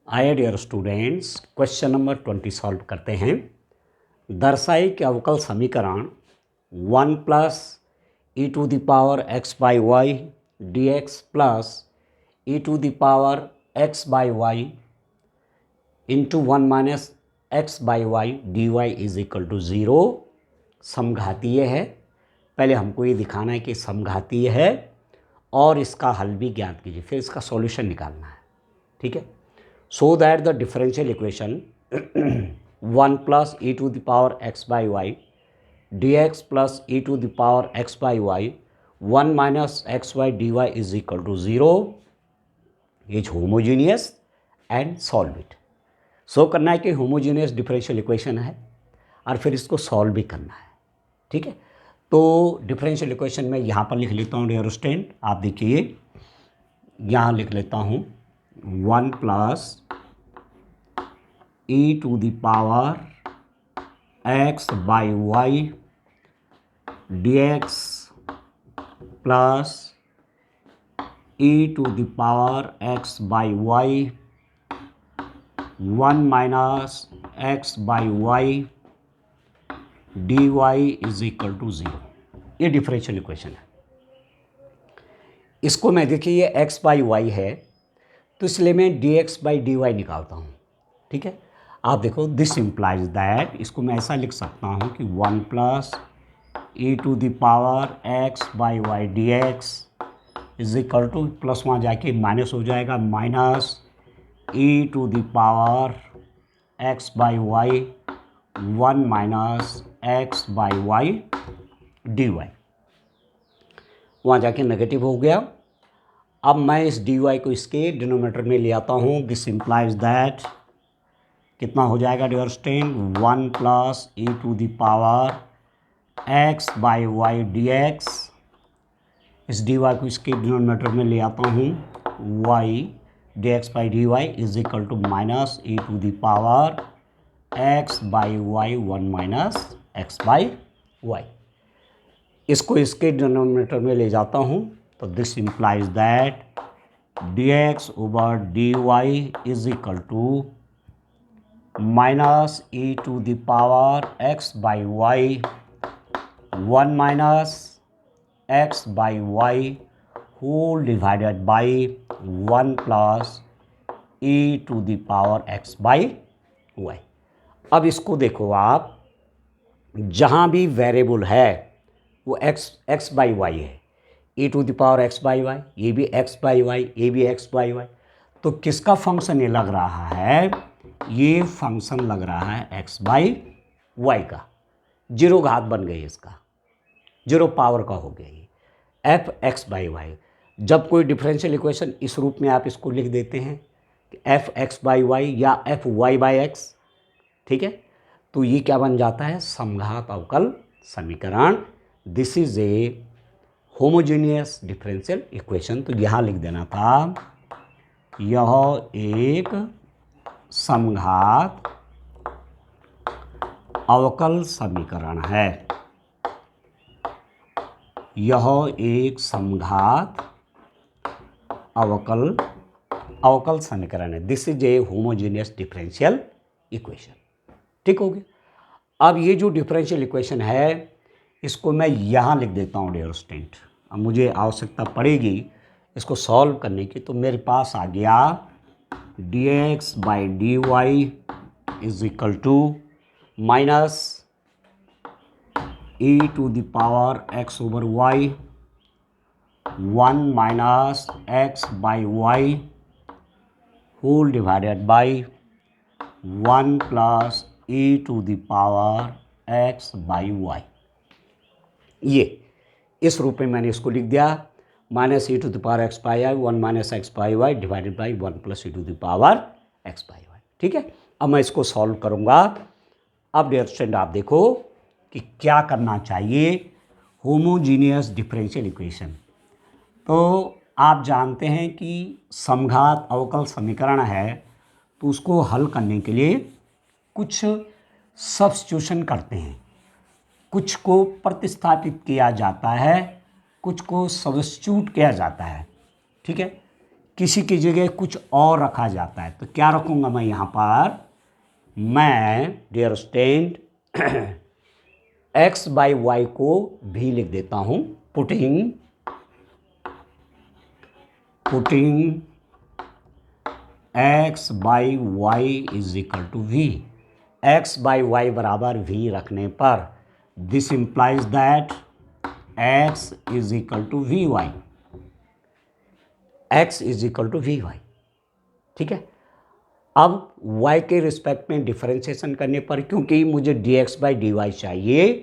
आइए dear students, question number 20 solve करते हैं। दर्शाई कि अवकल समीकरण 1 plus e to the power x by y d x plus e to the power x by y into 1 minus x by y d y is equal to 0 समघातीय है। पहले हमको ये दिखाना है कि समघातीय है और इसका हल भी ज्ञात कीजिए, फिर इसका सॉल्यूशन निकालना है। ठीक है, so that the differential equation 1 plus e to the power x by y dx plus e to the power x by y 1 minus xy dy is equal to 0 is homogeneous and solve it। सो करना है कि homogeneous differential equation है और फिर इसको solve भी करना है। ठीक है, तो डिफरेंशियल इक्वेशन में यहाँ पर लिख लेता हूँ डियर स्टूडेंट, आप देखिए यहाँ लिख लेता हूँ 1 plus e to the power x by y dx plus e to the power x by y 1 minus x by y d y is equal to 0। ये डिफरेंशियल इक्वेशन है। इसको मैं देखिए ये x बाई वाई है तो इसलिए मैं dx बाई डी वाई निकालता हूँ। ठीक है, आप देखो दिस इम्प्लाइज दैट, इसको मैं ऐसा लिख सकता हूँ कि 1 plus e to the power x by y d x is equal to, plus वहाँ जाके माइनस हो जाएगा, minus e to the power x by y 1 minus x by y d y, वहाँ जाके नेगेटिव हो गया। अब मैं इस डी वाई को इसके डिनोमिनेटर में ले आता हूँ। दिस इम्प्लाइज दैट कितना हो जाएगा dear student, 1 plus e to the power x by y d x, इस डी वाई को इसके डिनोमिनेटर में ले आता हूँ, y d x by d y is equal to minus e to the power x by y 1 minus x by y. इसको इसके denominator में ले जाता हूँ तो this implies that d x over d y is equal to minus e to the power x by y 1 minus x by y whole divided by 1 plus e to the power x by y. अब इसको देखो आप, जहाँ भी variable है वो x by y है, e to the power x by y, ये भी एक्स बाई वाई, ये भी एक्स बाई वाई, तो किसका फंक्शन ये लग रहा है, ये फंक्शन लग रहा है एक्स बाई वाई का। 0 घात बन गई, इसका 0 पावर का हो गया ये एफ एक्स बाई वाई। जब कोई डिफरेंशियल इक्वेशन इस रूप में आप इसको लिख देते हैं कि एफ एक्स बाई वाई या एफ वाई बाई एक्स, ठीक है, तो ये क्या बन जाता है, समघात अवकल समीकरण। This is a homogeneous differential equation. तो यहाँ लिख देना था, यह एक समघात अवकल समीकरण है, यह एक समघात अवकल समीकरण है। This is a homogeneous differential equation. ठीक हो गया। अब ये जो डिफरेंशियल इक्वेशन है इसको मैं यहाँ लिख देता हूँ डियर स्टूडेंट। अब मुझे आवश्यकता पड़ेगी इसको सॉल्व करने की, तो मेरे पास आ गया d x by d y is equal to minus e to the power x over y 1 minus x by y whole divided by 1 plus e to the power x by y. ये इस रूप में मैंने इसको लिख दिया, minus e to the power x by y 1 minus x by y divided by 1 plus e to the power x by y. ठीक है, अब मैं इसको सॉल्व करूँगा। अब डियर स्टूडेंट आप देखो कि क्या करना चाहिए, होमोजीनियस डिफरेंशियल इक्वेशन। तो आप जानते हैं कि समघात अवकल समीकरण है तो उसको हल करने के लिए कुछ सब्स्टिट्यूशन करते हैं, कुछ को प्रतिस्थापित किया जाता है, कुछ को सब्स्टिट्यूट किया जाता है। ठीक है, किसी की जगह कुछ और रखा जाता है, तो क्या रखूँगा मैं यहाँ पर, मैं dear student x by y को भी लिख देता हूँ, putting x by y is equal to v. x by y बराबर v रखने पर this implies that x is equal to v y, x is equal to v y. ठीक है, अब y के रिस्पेक्ट में डिफरेंशिएशन करने पर, क्योंकि मुझे dx बाई डी वाई चाहिए,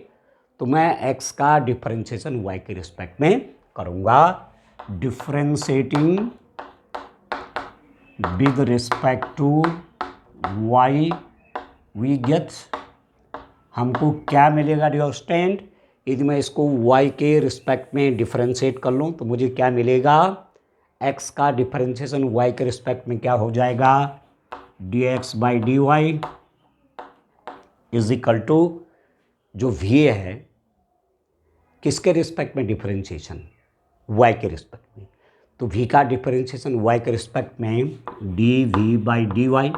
तो मैं x का डिफरेंशिएशन y के रिस्पेक्ट में करूँगा। Differentiating with respect to y, we get, हमको क्या मिलेगा डियर स्टूडेंट, यदि मैं इसको y के रिस्पेक्ट में डिफरेंशिएट कर लूँ तो मुझे क्या मिलेगा, x का डिफरेंशिएशन y के रिस्पेक्ट में क्या हो जाएगा, dx by d y is equal to, जो v है किसके रिस्पेक्ट में डिफरेंशिएशन, y के रिस्पेक्ट में, तो v का डिफरेंशिएशन y के रिस्पेक्ट में dv by d y,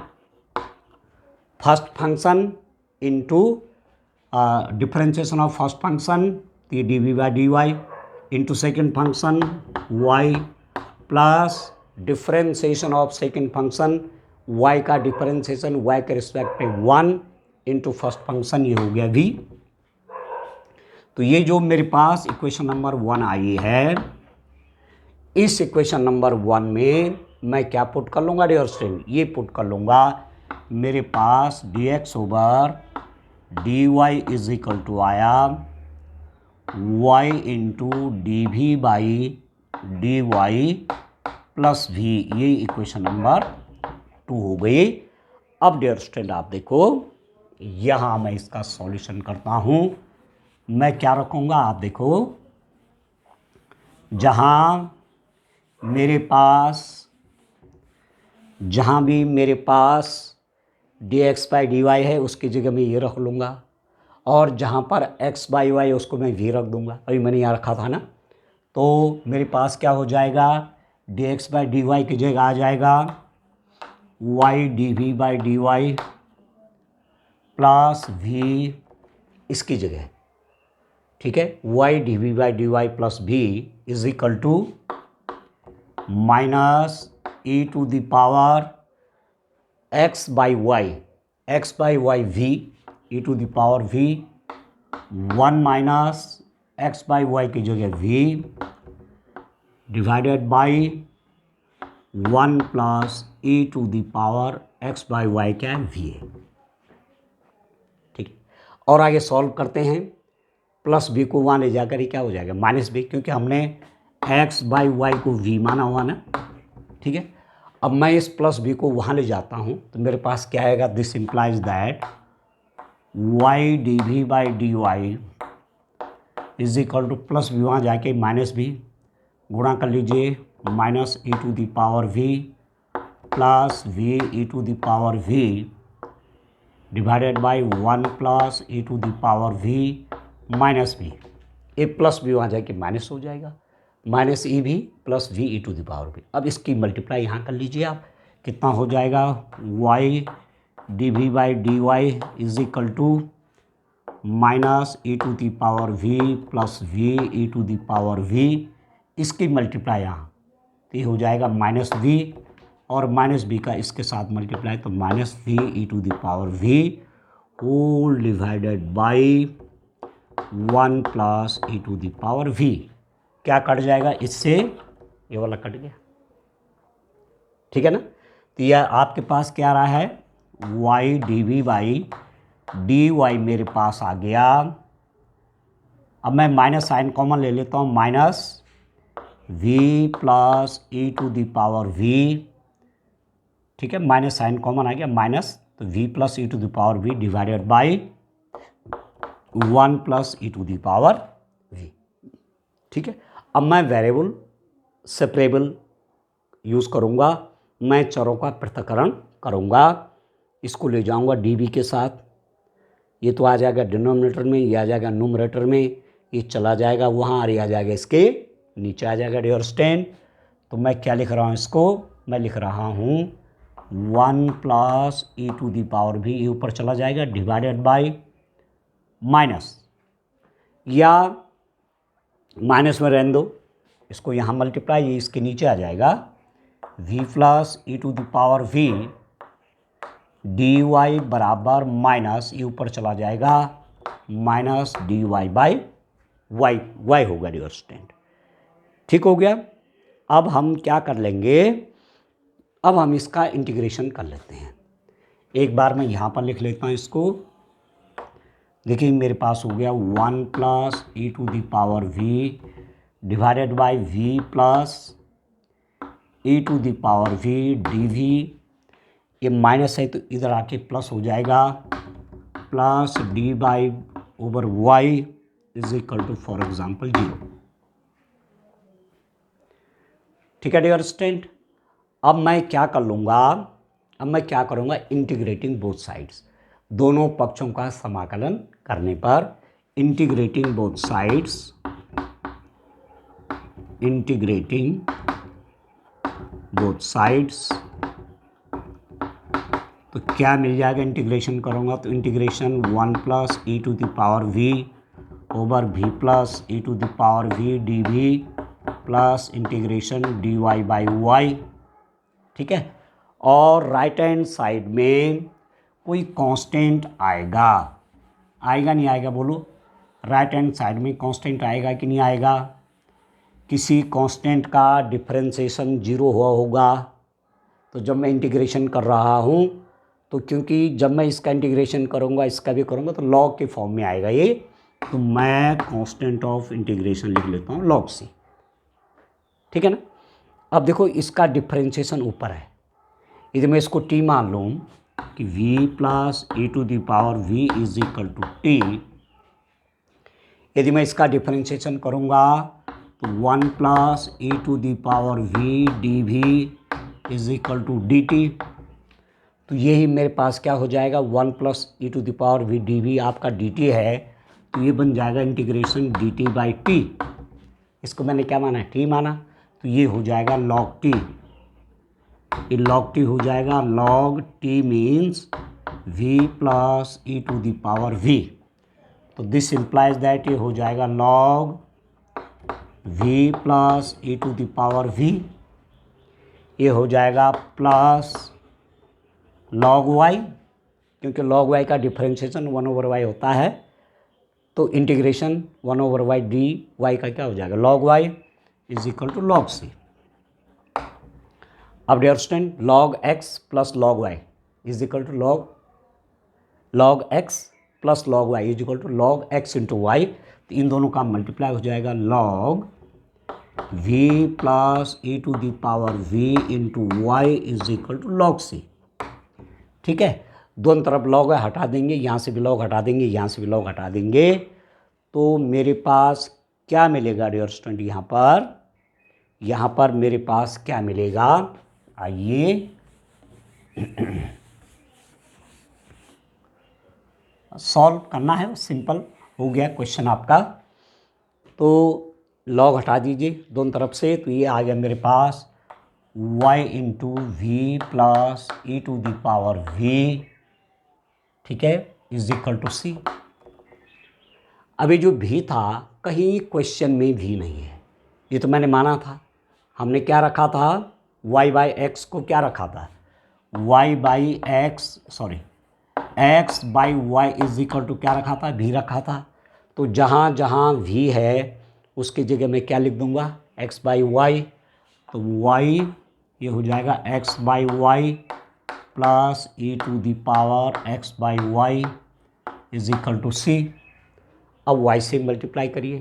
first function into differentiation of first function, तो ये dv by d y into second function y plus differentiation of second function y का differentiation y के respect में 1 into first function, ये हो गया v। तो ये जो मेरे पास इक्वेशन नंबर 1 आई है, इस इक्वेशन नंबर 1 में मैं क्या पुट कर लूँगा डियर स्टूडेंट, ये पुट कर लूँगा, मेरे पास dx over d y is equal to आया y into d v by d y plus v, ये इक्वेशन नंबर 2 हो गई। अब डियर स्टूडेंट आप देखो, यहाँ मैं इसका सॉल्यूशन करता हूँ, मैं क्या रखूँगा, आप देखो, जहाँ भी मेरे पास dx बाई डी वाई है उसकी जगह मैं ये रख लूँगा, और जहाँ पर x बाई वाई उसको मैं v रख दूँगा, अभी मैंने यहाँ रखा था ना, तो मेरे पास क्या हो जाएगा, dx बाई डी वाई की जगह आ जाएगा y dv by d y plus v इसकी जगह, ठीक है, y dv by d y plus v is equal to minus e to the power x by y v e to the power v, 1 minus x by y की जगह v divided by 1 plus e to the power x by y क्या है, v है। ठीक है, और आगे solve करते हैं, प्लस b को वहाँ ले जाकर ही क्या हो जाएगा, माइनस b, क्योंकि हमने x बाई वाई को v माना हुआ ना। ठीक है, अब मैं इस प्लस b को वहाँ ले जाता हूँ, तो मेरे पास क्या आएगा, this implies that y d v by d y is equal to plus b वहाँ जाके माइनस b, गुणा कर लीजिए, minus e to the power v plus v e to the power v divided by 1 plus e to the power v minus v, a plus b वहाँ जाके minus हो जाएगा, minus e भी plus v e to the power v। अब इसकी multiply यहाँ कर लीजिए आप, कितना हो जाएगा, y d v by d y is equal to minus e to the power v plus v e to the power v, इसकी मल्टीप्लाई यहाँ, तो ये हो जाएगा माइनस v, और माइनस b का इसके साथ मल्टीप्लाई, तो minus v e to the power v whole divided by 1 plus e to the power v, क्या कट जाएगा इससे, ये वाला कट गया। ठीक है ना, तो यह आपके पास क्या रहा है, y d v by d y मेरे पास आ गया। अब मैं माइनस साइन कॉमन ले लेता हूँ, minus v plus e to the power v, ठीक है, माइनस साइन कॉमन आ गया, माइनस, तो v plus e to the power v divided by 1 plus e to the power v। ठीक है, अब मैं वेरिएबल सेपरेबल यूज़ करूँगा, मैं चरों का पृथक्करण करूँगा, इसको ले जाऊँगा dv के साथ, ये तो आ जाएगा डिनोमिनेटर में, ये आ जाएगा न्यूमरेटर में, ये चला जाएगा वहाँ और ये आ जाएगा इसके नीचे आ जाएगा डियर स्टूडेंट। तो मैं क्या लिख रहा हूँ इसको, मैं लिख रहा हूँ 1 plus e to the power भी, ये ऊपर चला जाएगा डिवाइडेड बाय माइनस, या माइनस में रहने दो, इसको यहाँ मल्टीप्लाई, ये इसके नीचे आ जाएगा v plus e to the power v d y बराबर माइनस, ये ऊपर चला जाएगा minus d y by y, y होगा डियर स्टूडेंट। ठीक हो गया। अब हम क्या कर लेंगे, अब हम इसका इंटीग्रेशन कर लेते हैं। एक बार मैं यहाँ पर लिख लेता हूँ इसको। देखिए मेरे पास हो गया 1 plus e to the power v divided by v plus e to the power v d v, ये माइनस है तो इधर आके प्लस हो जाएगा, plus d by over y is equal to for example 0। ठीक है डियर स्टूडेंट। अब मैं क्या कर लूँगा, अब मैं क्या करूँगा, इंटीग्रेटिंग बोथ साइड्स, दोनों पक्षों का समाकलन करने पर, integrating both sides, integrating both sides, तो क्या मिल जाएगा, इंटीग्रेशन करूँगा तो integration 1 plus e to the power v over v plus e to the power v d v plus integration d y by y. ठीक है। और राइट हैंड साइड में कोई कांस्टेंट आएगा, आएगा नहीं आएगा बोलो, राइट हैंड साइड में कांस्टेंट आएगा कि नहीं आएगा, किसी कांस्टेंट का डिफरेंशिएशन 0 हुआ होगा, तो जब मैं इंटीग्रेशन कर रहा हूँ तो क्योंकि जब मैं इसका इंटीग्रेशन करूँगा इसका भी करूँगा तो लॉग के फॉर्म में आएगा ये, तो मैं कांस्टेंट ऑफ इंटीग्रेशन लिख लेता हूँ लॉग सी। ठीक है ना। अब देखो इसका डिफरेंशिएशन ऊपर है, यदि मैं इसको t मान लूँ कि v plus e to the power v is equal to t, यदि मैं इसका डिफरेंशिएशन करूँगा तो 1 plus e to the power v d v is equal to d t, तो यही मेरे पास क्या हो जाएगा, 1 plus e to the power v d v आपका डी टी है, तो ये बन जाएगा integration d t by t, इसको मैंने क्या माना, टी माना, तो ये हो जाएगा लॉग टी, ये लॉग टी हो जाएगा, log t means v plus e to the power v, तो दिस इम्प्लाइज दैट ये हो जाएगा log v plus e to the power v, ये हो जाएगा प्लस लॉग वाई, क्योंकि लॉग वाई का डिफरेंशिएशन 1 ओवर वाई होता है, तो integration 1 over y d y का क्या हो जाएगा, log y is equal to log सी। अब dear student, log x plus log y is equal to log x plus log y is equal to log x into y, तो इन दोनों का multiply हो जाएगा log v plus e to the power v into y is equal to log c. ठीक है। दोनों तरफ लॉग हटा देंगे, यहाँ से भी लॉग हटा देंगे, यहाँ से भी लॉग हटा देंगे, तो मेरे पास क्या मिलेगा डियर स्टूडेंट, यहाँ पर मेरे पास क्या मिलेगा, आइए सॉल्व करना है, सिंपल हो गया क्वेश्चन आपका। तो लॉग हटा दीजिए दोनों तरफ से, तो ये आ गया मेरे पास y into v plus e to the power v, ठीक है, इज इक्वल टू सी। अभी जो v था कहीं क्वेश्चन में v नहीं है, ये तो मैंने माना था, हमने क्या रखा था, y बाई एक्स को क्या रखा था, y by x sorry x by y is equal to क्या रखा था, v रखा था, तो जहाँ जहाँ v है उसकी जगह मैं क्या लिख दूंगा, x बाई वाई, तो y ये हो जाएगा x by y plus e to the power x by y is equal to c. अब y से मल्टीप्लाई करिए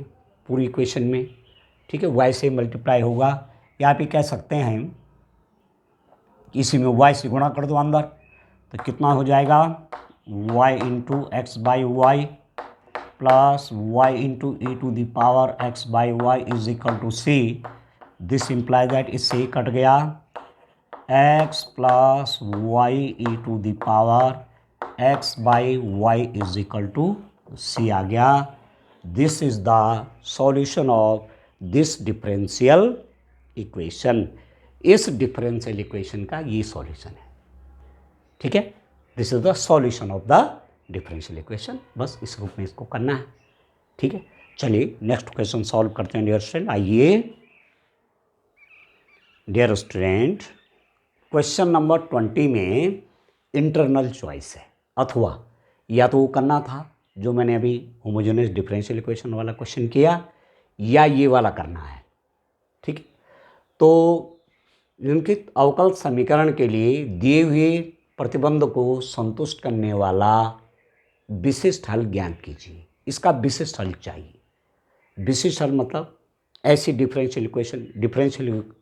पूरी इक्वेशन में, ठीक है, y से मल्टीप्लाई होगा, या आप ये कह सकते हैं इसी में y से गुणा कर दो अंदर, तो कितना हो जाएगा, y into x by y plus y into e to the power x by y is equal to c. This implies that इससे ही कट गया, x plus y e to the power x by y is equal to c आ गया। This is the solution of this differential equation. इस differential equation का ये solution है। ठीक है, this is the solution of the differential equation. बस इस रूप में इसको करना है। ठीक है, चलिए नेक्स्ट क्वेश्चन सॉल्व करते हैं डियर स्टूडेंट। आइए डियर स्टूडेंट, क्वेश्चन नंबर 20 में इंटरनल चॉइस है, अथवा या तो वो करना था जो मैंने अभी होमोजेनियस डिफरेंशियल इक्वेशन वाला क्वेश्चन किया, या ये वाला करना है। ठीक है, तो निम्नलिखित अवकल समीकरण के लिए दिए हुए प्रतिबंध को संतुष्ट करने वाला विशिष्ट हल ज्ञात कीजिए। इसका विशिष्ट हल चाहिए। विशिष्ट हल मतलब ऐसी डिफरेंशियल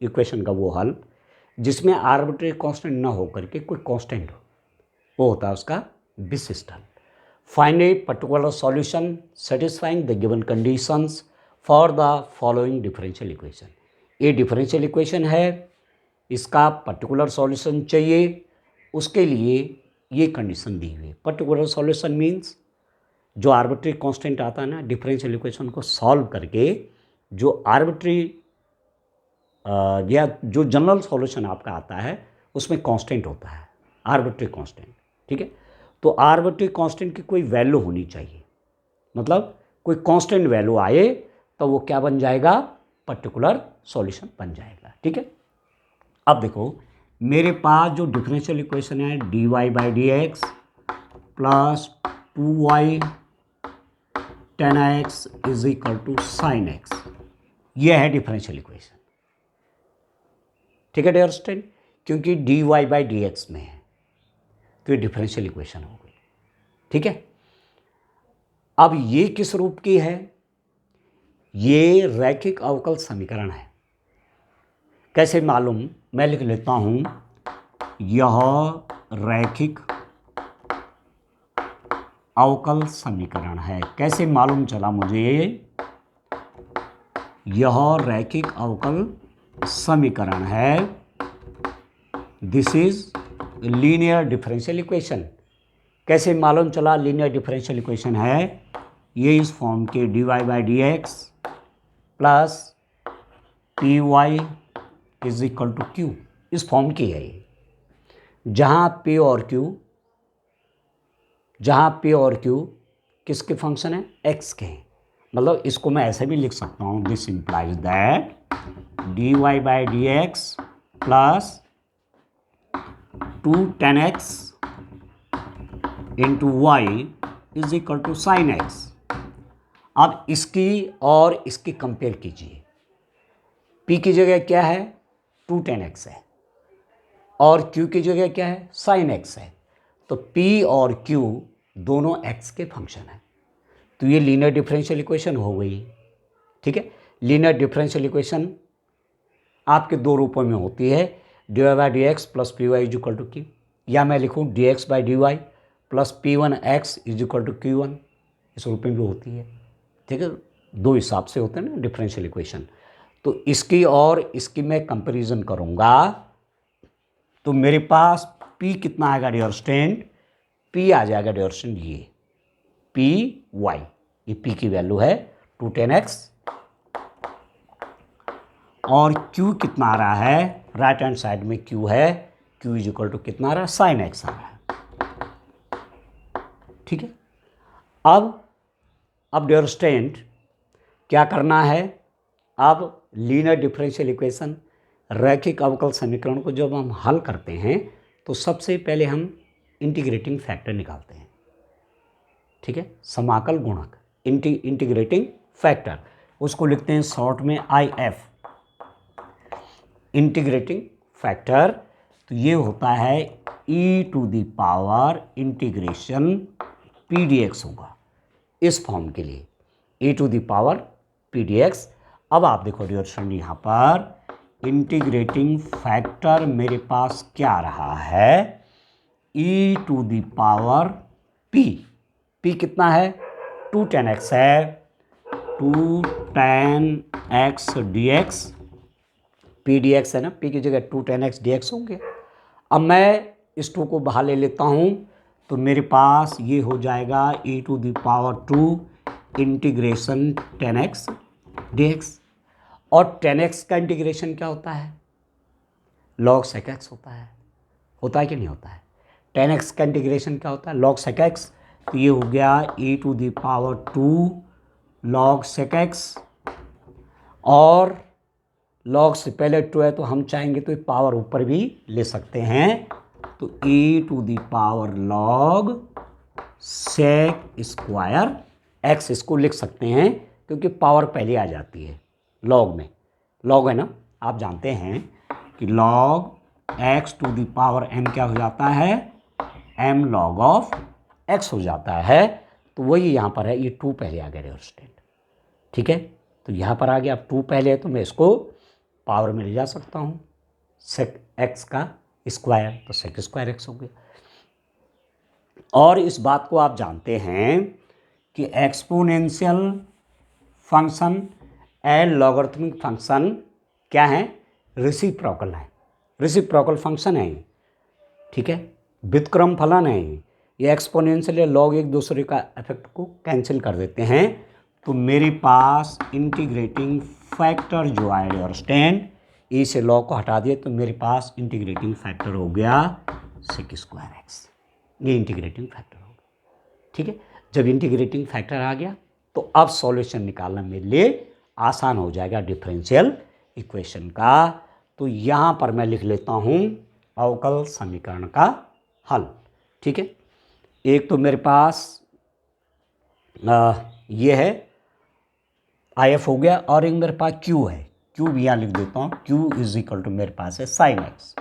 इक्वेशन का वो हल जिसमें आर्बिट्रेरी कांस्टेंट ना हो करके कोई कांस्टेंट हो, वो होता है उसका विशिष्ट हल। Find a particular solution satisfying the given conditions for the following differential equation. ये डिफरेंशियल इक्वेशन है, इसका पर्टिकुलर सॉल्यूशन चाहिए, उसके लिए ये कंडीशन दी हुई है। पर्टिकुलर सॉल्यूशन मीन्स जो आर्बिट्री कांस्टेंट आता है ना, डिफरेंशियल इक्वेशन को सॉल्व करके जो आर्बिट्री या जो जनरल सॉल्यूशन आपका आता है उसमें कांस्टेंट होता है, आर्बिट्री कांस्टेंट। ठीक है, तो आर्बिट्री कांस्टेंट की कोई वैल्यू होनी चाहिए, मतलब कोई कांस्टेंट वैल्यू आए तो वो क्या बन जाएगा, पर्टिकुलर सॉल्यूशन बन जाएगा। ठीक है, अब देखो मेरे पास जो डिफरेंशियल इक्वेशन है dy/dx plus 2y tan x is equal to sine x, यह है डिफरेंशियल इक्वेशन। ठीक है डियर स्टूडेंट, क्योंकि dy/dx में है तो ये डिफरेंशियल इक्वेशन हो गई। ठीक है, अब ये किस रूप की है, ये रैखिक अवकल समीकरण है। कैसे मालूम, मैं लिख लेता हूं, यह रैखिक अवकल समीकरण है। कैसे मालूम चला मुझे, यह रैखिक अवकल समीकरण है, this is linear differential equation. कैसे मालूम चला लीनियर डिफरेंशियल इक्वेशन है, ये इस फॉर्म के dy/dx plus py is equal to q, इस फॉर्म की है ये, जहाँ p और q किसके फंक्शन है, x के हैं। मतलब इसको मैं ऐसे भी लिख सकता हूँ, this implies that dy/dx plus 2 tan x into y is equal to sine x। अब इसकी और इसकी कंपेयर कीजिए, p की जगह क्या है, 2 tan x है, और q की जगह क्या है, साइन x है। तो p और q दोनों x के फंक्शन हैं, तो ये लीनियर डिफरेंशियल इक्वेशन हो गई। ठीक है, लीनियर डिफरेंशियल इक्वेशन आपके दो रूपों में होती है, dy/dx plus py is equal to q, या मैं लिखूँ dx/dy plus p1x is equal to q1, इस रूप में भी होती है। ठीक है, दो हिसाब से होते हैं ना डिफरेंशियल इक्वेशन। तो इसकी और इसकी मैं कंपैरिजन करूँगा तो मेरे पास p कितना आएगा डियर स्टूडेंट, p आ जाएगा डियर स्टूडेंट ये py, ये p की वैल्यू है 2 tan x, और q कितना आ रहा है, राइट हैंड साइड में q है, q इज इक्वल टू कितना आ रहा है, साइन x आ रहा है। ठीक है, अब डियर स्टूडेंट क्या करना है, अब लीनियर डिफरेंशियल इक्वेशन रैखिक अवकल समीकरण को जब हम हल करते हैं तो सबसे पहले हम इंटीग्रेटिंग फैक्टर निकालते हैं। ठीक है, समाकल गुणक, इंटीग्रेटिंग फैक्टर, उसको लिखते हैं शॉर्ट में IF, इंटीग्रेटिंग फैक्टर। तो ये होता है e⁻ इंटीग्रेशन pdx होगा, इस फॉर्म के लिए e⁻ pdx। अब आप देखो डियर स्टूडेंट, यहाँ पर इंटीग्रेटिंग फैक्टर मेरे पास क्या रहा है, e⁻p, p कितना है, 2 tan x है, 2 tan x dx, p dx है ना, p की जगह 2 tan x dx होंगे। अब मैं इस 2 को बाहर ले लेता हूँ तो मेरे पास ये हो जाएगा e⁻² integration tan x dx। और tan x का इंटीग्रेशन क्या होता है, log sec x होता है कि नहीं होता है। tan x का इंटीग्रेशन क्या होता है, log sec x, तो ये हो गया e⁻² log sec x, और log से पहले 2 है तो हम चाहेंगे तो पावर ऊपर भी ले सकते हैं, तो e⁻log sec स्क्वायर x इसको लिख सकते हैं, क्योंकि पावर पहले आ जाती है log में। log है ना, आप जानते हैं कि log x⁻m क्या हो जाता है, m log of x हो जाता है, तो वही यहाँ पर है, ये 2 पहले आ गया स्टेट, ठीक है। तो यहाँ पर आ गया, अब 2 पहले है तो मैं इसको पावर में ले जा सकता हूँ, sec x का स्क्वायर, तो sec स्क्वायर x हो गया। और इस बात को आप जानते हैं कि exponential function and logarithmic function क्या है, रेसिप्रोकल है, रेसिप्रोकल फंक्शन है, ठीक है, व्युत्क्रम फलन है। ये एक्सपोनेंशियल या लॉग एक दूसरे का इफेक्ट को कैंसिल कर देते हैं, तो मेरे पास इंटीग्रेटिंग फैक्टर जो आए अंडरस्टैंड, ए से लॉग को हटा दिए तो मेरे पास इंटीग्रेटिंग फैक्टर हो गया sec स्क्वायर एक्स, ये इंटीग्रेटिंग फैक्टर हो गया, ठीक है। जब इंटीग्रेटिंग फैक्टर आ गया तो अब सॉल्यूशन निकालना मेरे लिए आसान हो जाएगा डिफरेंशियल इक्वेशन का। तो यहाँ पर मैं लिख लेता हूँ अवकल समीकरण का हल, ठीक है। एक तो मेरे पास ये है IF हो गया, और एक मेरे पास Q है, Q भी यहाँ लिख देता हूँ, Q इज इक्वल टू मेरे पास है sin x।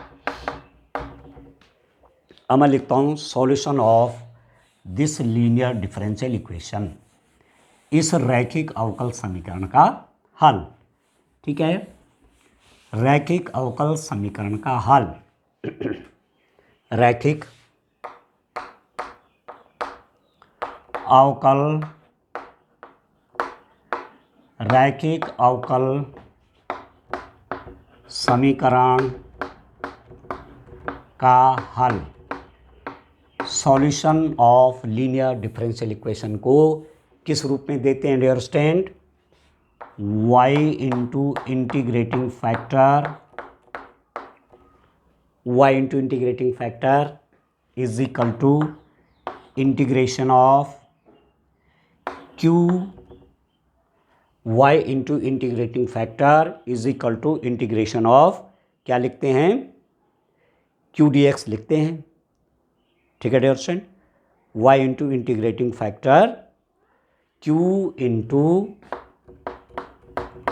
अब मैं लिखता हूँ solution of this linear differential equation, इस रैखिक अवकल समीकरण का हल, ठीक है। रैखिक अवकल समीकरण का हल, रैखिक अवकल समीकरण का हल, solution of linear differential equation को किस रूप में देते हैं understand, y into integrating factor is equal to integration of q, y into integrating factor is equal to integration of, क्या लिखते हैं, q dx लिखते हैं, ठीक है understand, y into integrating factor q into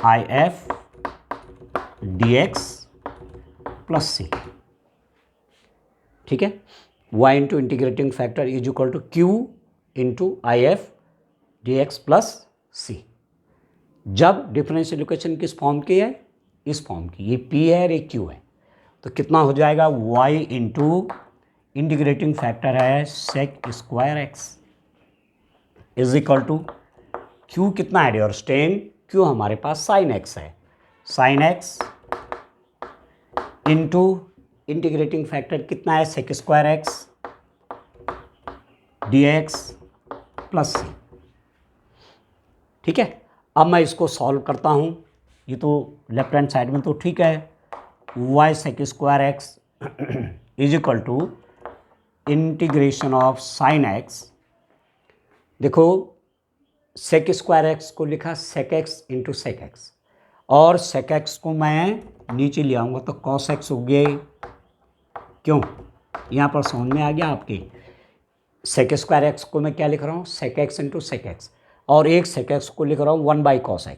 IF dx plus c, ठीक है। y into integrating factor is equal to q into IF dx plus c। जब डिफरेंशियल इक्वेशन किस फॉर्म की है, इस फॉर्म की, ये p है और ये q है, तो कितना हो जाएगा, y इंटू इंटीग्रेटिंग फैक्टर है sec square x is equal to q कितना है अंडरस्टैंड, q हमारे पास sin x है, sin x into integrating factor कितना है sec square x dx plus c, ठीक है। अब मैं इसको सॉल्व करता हूँ, ये तो लेफ्ट हैंड साइड में तो ठीक है, y sec square x is equal to integration of sin x, देखो sec स्क्वायर एक्स को लिखा sec x into sec x, और sec x को मैं नीचे ले आऊँगा तो cos x हो गया, क्यों, यहाँ पर समझ में आ गया आपके, sec स्क्वायर x को मैं क्या लिख रहा हूँ, sec x into sec x, और एक sec x को लिख रहा हूँ 1 बाई cos x,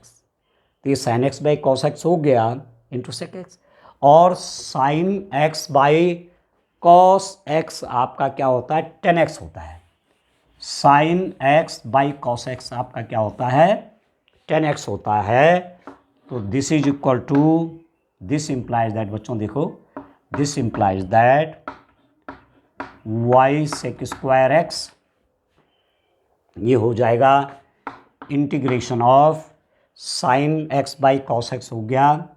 तो ये sin x by cos x हो गया इंटू sec x, और sin x by cos x आपका क्या होता है, tan x होता है, sin x by cos x आपका क्या होता है, tan x होता है। तो this is equal to, this implies that, बच्चों देखो, this implies that y sec square x, ये हो जाएगा integration of sin x by cos x हो गया,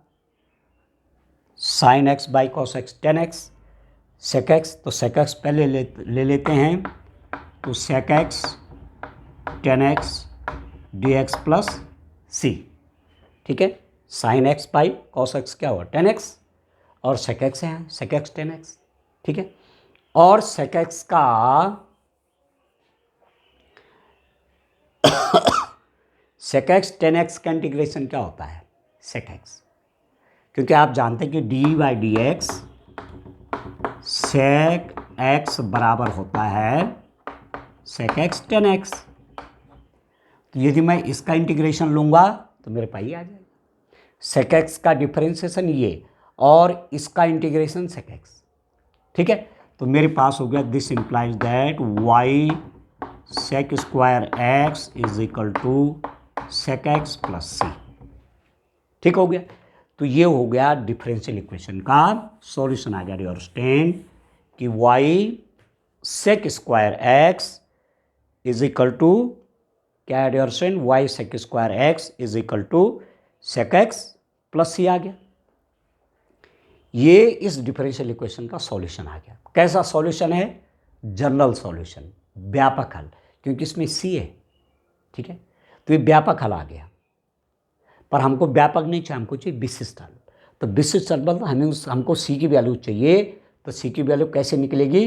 sin x by cos x tan x, sec x, तो sec x पहले ले लेते हैं, तो sec x tan x dx plus c, ठीक है। sin x by cos x क्या हुआ, tan x, और sec x है, sec x tan x, ठीक है। और sec x का sec x tan x का इंटीग्रेशन क्या होता है, sec x, क्योंकि आप जानते हैं कि D by D x sec x बराबर होता है sec x tan x। तो यदि मैं इसका इंटीग्रेशन लूंगा तो मेरे पास ये आ जाएगा, sec x का डिफरेंशिएशन ये और इसका इंटीग्रेशन sec x, ठीक है। तो मेरे पास हो गया this implies that y sec square x is equal to sec x plus C, ठीक हो गया। तो ये हो गया डिफरेंशियल इक्वेशन का सॉल्यूशन। आ गया योर स्टैंड कि y sec square x is equal to क्या है your stand, y sec square x is equal to sec x plus C आ गया। ये इस डिफरेंशियल इक्वेशन का सॉल्यूशन आ गया। कैसा सॉल्यूशन है, जनरल सॉल्यूशन, व्यापक हल, क्योंकि इसमें सी है, ठीक है। तो ये व्यापक हल आ गया, पर हमको व्यापक नहीं चाहिए, हमको चाहिए विशिष्ट हल। तो विशिष्ट हल मतलब हमको सी की वैल्यू चाहिए। तो सी की वैल्यू कैसे निकलेगी,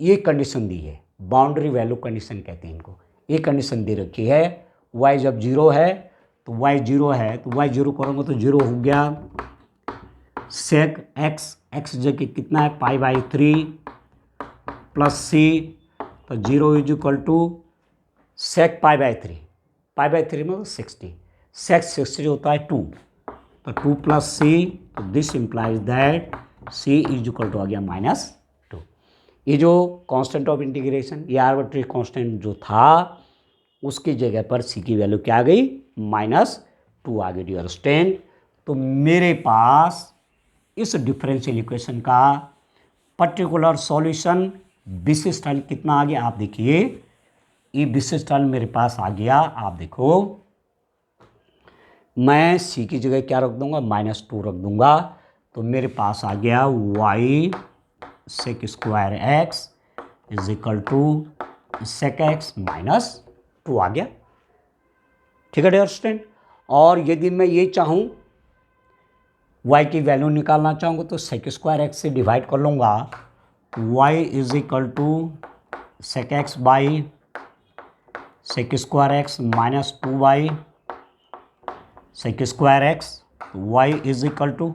ये कंडीशन दी है, बाउंड्री वैल्यू कंडीशन कहते हैं इनको। ये कंडीशन दे रखी है, y जब जीरो है तो y जीरो है, तो y जीरो करोगे तो जीरो हो गया sec x जगह कितना है पाई बाई 3 प्लस सी, तो zero is equal to sec pi by 3, pi by 3 मतलब 60, sec 60 होता है 2, तो 2 प्लस सी, तो this implies that C is equal to आ गया -2। ये जो कांस्टेंट ऑफ इंटीग्रेशन, ये आर्बिट्री कांस्टेंट जो था उसकी जगह पर सी की वैल्यू क्या आ गई, -2 आ गई डियर स्टूडेंट। तो मेरे पास इस डिफरेंशियल इक्वेशन का पर्टिकुलर सॉल्यूशन विशिष्ट हल कितना आ गया, आप देखिए ये विशिष्ट हल मेरे पास आ गया। आप देखो मैं सी की जगह क्या रख दूंगा, -2 रख दूंगा, तो मेरे पास आ गया y sec square x is equal to sec x -2 आ गया, ठीक है डियर स्टूडेंट। और यदि मैं ये चाहूँ y की वैल्यू निकालना चाहूँगा तो sec स्क्वायर x से डिवाइड कर लूँगा, y is equal to sec x by sec square x -2 by sec square x, y is equal to,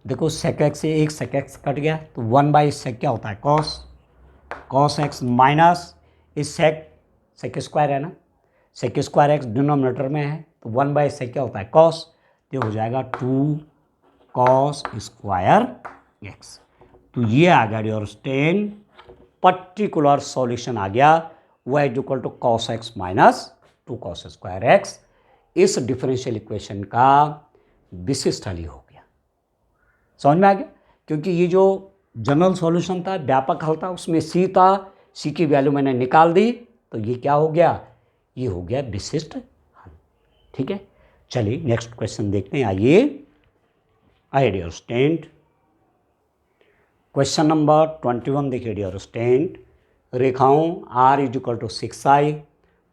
देखो sec x से एक sec x कट गया तो 1 बाई sec क्या होता है cos x माइनस इस sec स्क्वायर है ना, sec स्क्वायर x डिनोमिनेटर में है तो 1 बाई sec क्या होता है cos, ये हो जाएगा 2 cos स्क्वायर x। तो ये आ गया योर स्टेन पर्टिकुलर सॉल्यूशन आ गया, y is equal to cos x -2 cos square x। इस डिफरेंशियल इक्वेशन का विशिष्ट हल हो गया, समझ में आ गया। क्योंकि ये जो जनरल सॉल्यूशन था, व्यापक हल था, उसमें सी था, सी की वैल्यू मैंने निकाल दी, तो ये क्या हो गया, ये हो गया विशिष्ट हल, ठीक है। चलिए नेक्स्ट क्वेश्चन देखते हैं, आइए डियर स्टूडेंट। क्वेश्चन नंबर 21 देखिए डियर स्टूडेंट। रेखाओं r is equal to 6i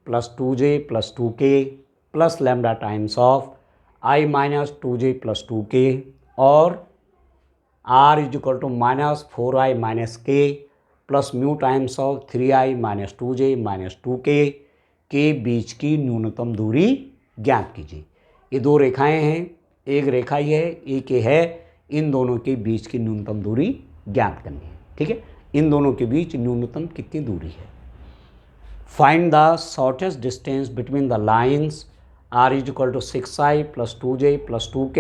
plus 2j plus 2k plus lambda times of i minus 2j plus 2k और r is equal to -4i minus k plus mu times of 3i minus 2j minus 2k के बीच की न्यूनतम दूरी ज्ञात कीजिए। ये दो रेखाएं हैं, एक रेखा ये है, एक ये है, इन दोनों के बीच की न्यूनतम दूरी ज्ञात करनी है, ठीक है। इन दोनों के बीच न्यूनतम कितनी दूरी है। Find the shortest distance between the lines r is equal to 6i plus 2j plus 2k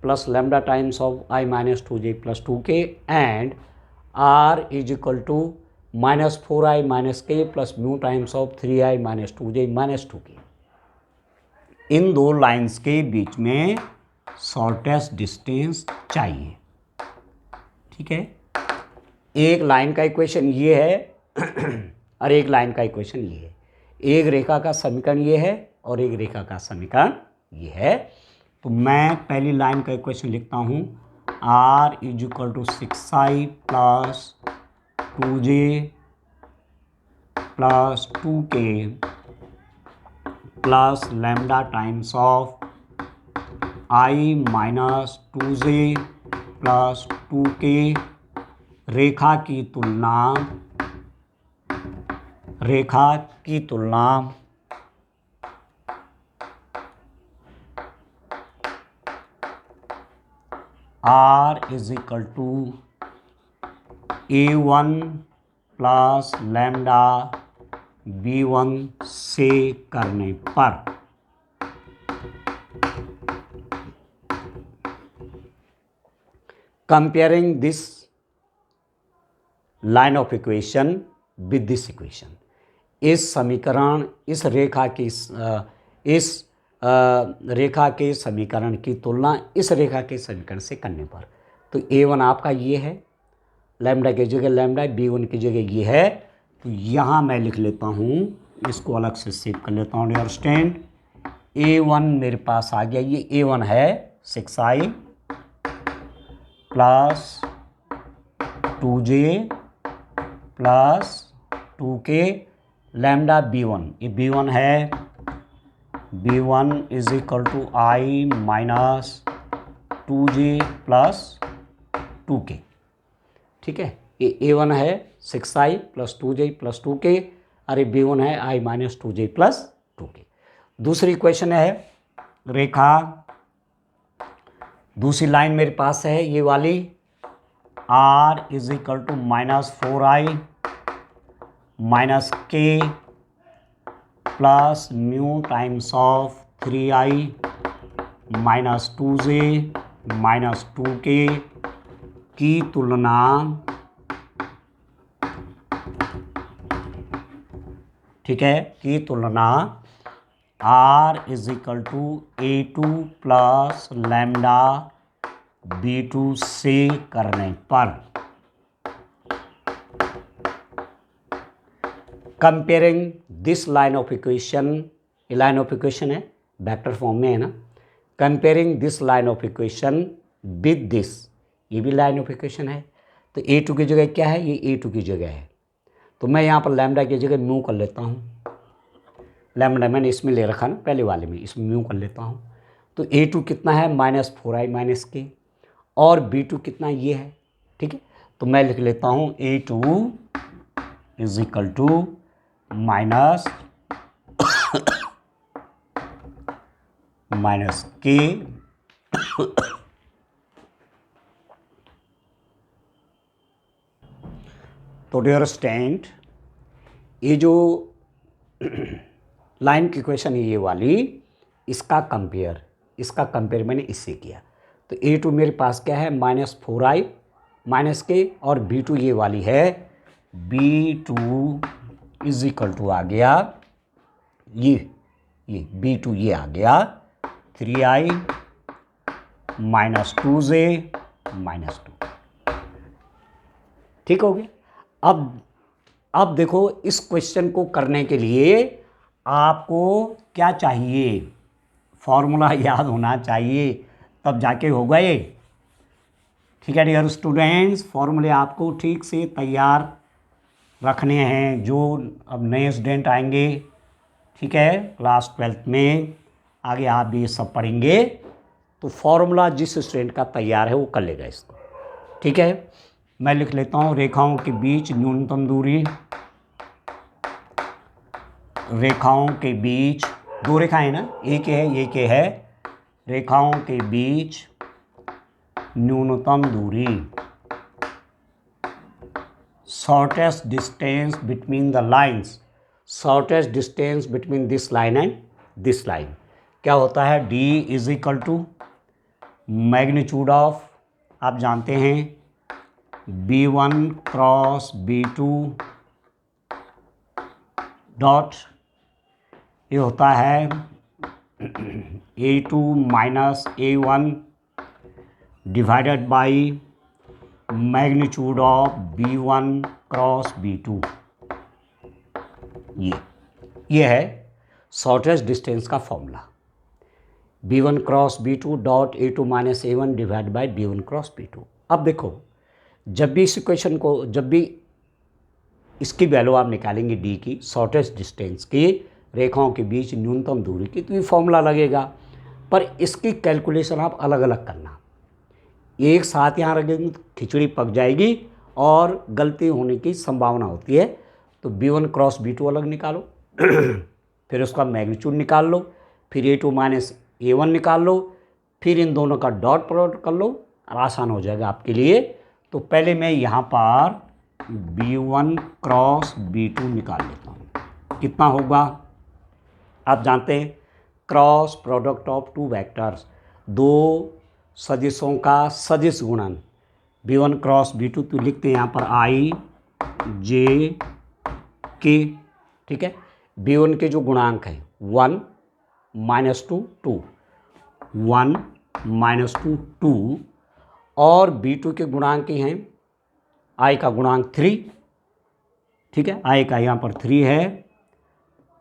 plus lambda times of i minus 2j plus 2k and r is equal to -4i minus k plus mu times of 3i minus 2j minus 2k। इन दो lines के बीच में shortest distance चाहिए, ठीक है। एक line का equation ये है और एक लाइन का इक्वेशन ये है। एक रेखा का समीकरण ये है और एक रेखा का समीकरण ये है। तो मैं पहली लाइन का इक्वेशन लिखता हूँ, r is equal to 6i plus 2j plus 2k plus lambda times of i minus 2j plus 2k रेखा की तुलना R is equal to A1 plus lambda B1 से करने पर comparing this line of equation with this equation, इस रेखा के समीकरण की तुलना इस रेखा के समीकरण से करने पर, तो A1 आपका ये है, लैम्डा की जगह लैम्डा, B1 की जगह ये है, तो यहाँ मैं लिख लेता हूँ, इसको अलग से सेव कर लेता हूँ। अंडरस्टैंड, A1 मेरे पास आ गया, ये A1 है 6i plus 2j plus 2k lambda B1, ये B1 है, B1 is equal to i minus 2j plus 2k, ठीक है। ये A1 है 6i plus 2j plus 2k, अरे B1 है i minus 2j plus 2k। दूसरी इक्वेशन है रेखा, दूसरी लाइन मेरे पास है ये वाली, R is equal to minus 4i minus k plus mu times of 3i minus 2j minus 2k की तुलना ठीक है, की तुलना R is equal to A2 plus lambda B2 से करने पर comparing this line of equation, ये लाइन ऑफ इक्वेशन है, वेक्टर फॉर्म में है ना, comparing this line of equation with this, ये भी लाइन ऑफ इक्वेशन है, तो A2 की जगह क्या है, ये A2 की जगह है, तो मैं यहाँ पर लैम्डा की जगह म्यू कर लेता हूँ, लैम्डा मैंने इसमें ले रखा ना पहले वाले में, इसमें म्यू कर लेता हूँ, तो A2 कितना है माइनस 4i माइनस k, और B2 कितना ये है, ठीक है, तो मैं लिख लेता हूँ A2 is equal to minus minus k तो डियर स्टूडेंट, ये जो लाइन की इक्वेशन है ये वाली, इसका कंपेयर मैंने इससे किया, तो A2 मेरे पास क्या है माइनस 4i माइनस के, और B2 ये वाली है, B2 इज इक्वल टू आ गया ये B2 ये आ गया 3i माइनस 2j माइनस 2, ठीक हो गया। अब देखो, इस क्वेश्चन को करने के लिए आपको क्या चाहिए, फॉर्मूला याद होना चाहिए, तब जाके होगा ये, ठीक है डियर स्टूडेंट्स। फॉर्मूले आपको ठीक से तैयार रखने हैं, जो अब नए स्टूडेंट आएंगे, ठीक है, क्लास 12th में, आगे आप भी ये सब पढ़ेंगे, तो फॉर्मूला जिस स्टूडेंट का तैयार है वो कर लेगा इसको, ठीक है। मैं लिख लेता हूँ, रेखाओं के बीच न्यूनतम दूरी, रेखाओं के बीच दो रेखाएं ना, एक है, रेखाओं के बीच न्यूनतम दूरी, shortest distance between the lines, shortest distance between this line and this line क्या होता है, D is equal to magnitude of, आप जानते हैं B1 क्रॉस B2 डॉट, ये होता है A2 minus A1 divided by magnitude of B1 cross B2, ये है शॉर्टेस्ट डिस्टेंस का formula, B1 cross B2 dot A2 minus A1 divide by B1 cross B2। अब देखो, जब भी इस इक्वेशन को, जब भी इसकी वैल्यू आप निकालेंगे D की, शॉर्टेस्ट डिस्टेंस की, रेखाओं के बीच न्यूनतम दूरी की, तो ये फॉर्मूला लगेगा, पर इसकी कैलकुलेशन आप अलग अलग करना। एक साथ यहाँ रखेंगे तो खिचड़ी पक जाएगी और गलती होने की संभावना होती है। तो B1 क्रॉस B2 अलग निकालो फिर उसका मैग्नीट्यूड निकाल लो, फिर A2 माइनस A1 निकाल लो, फिर इन दोनों का डॉट प्रोडक्ट कर लो, आसान हो जाएगा आपके लिए। तो पहले मैं यहाँ पर B1 क्रॉस B2 निकाल लेता हूँ। कितना होगा आप जानते हैं, cross product of two vectors, दो सदिशों का सदिश गुणन। B1 क्रॉस B2 तो लिखते हैं यहाँ पर I J K, ठीक है। B1 के जो गुणांक हैं 1 माइनस 2 2, 1 माइनस 2 2, और B2 के गुणांक हैं I का गुणांक 3, ठीक है। I का यहाँ पर 3 है,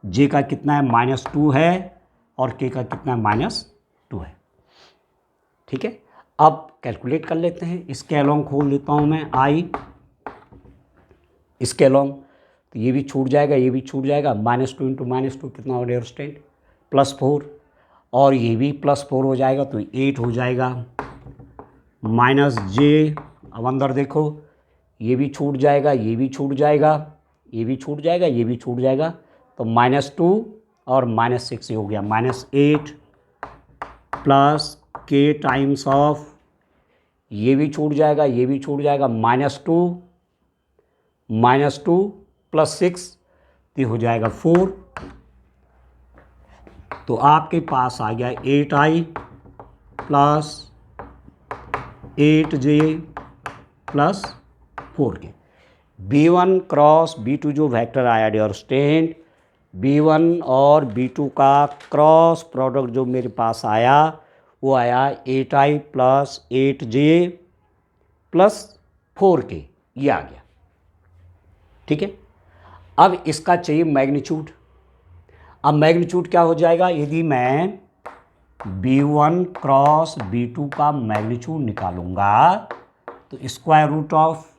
J का कितना है -2 है, और K का कितना है -2 है, ठीक है। अब कैलकुलेट कर लेते हैं। इसके अलोंग खोल देता हूँ मैं I, इसके अलोंग तो ये भी छूट जाएगा, ये भी छूट जाएगा। -2 इंटू -2 कितना हो डियर स्टूडेंट +4, और ये भी +4 हो जाएगा तो 8 हो जाएगा। -J, अब अंदर देखो, ये भी छूट जाएगा, ये भी छूट जाएगा, ये भी छूट जाएगा, ये भी छूट जाएगा, तो -2 और -6 हो गया, -8 प्लस K टाइम्स ऑफ, ये भी छूट जाएगा, ये भी छूट जाएगा, -2 प्लस 6 तो हो जाएगा 4। तो आपके पास आ गया 8I plus 8J plus 4K। B1 cross B2 जो वेक्टर आया डियर स्टूडेंट, B1 और B2 का क्रॉस प्रोडक्ट जो मेरे पास आया वो आया 8I plus 8J plus 4K, ये आ गया, ठीक है। अब इसका चाहिए मैग्नीट्यूड। अब मैग्नीट्यूड क्या हो जाएगा, यदि मैं B1 क्रॉस B2 का मैग्नीट्यूड निकालूंगा तो square root of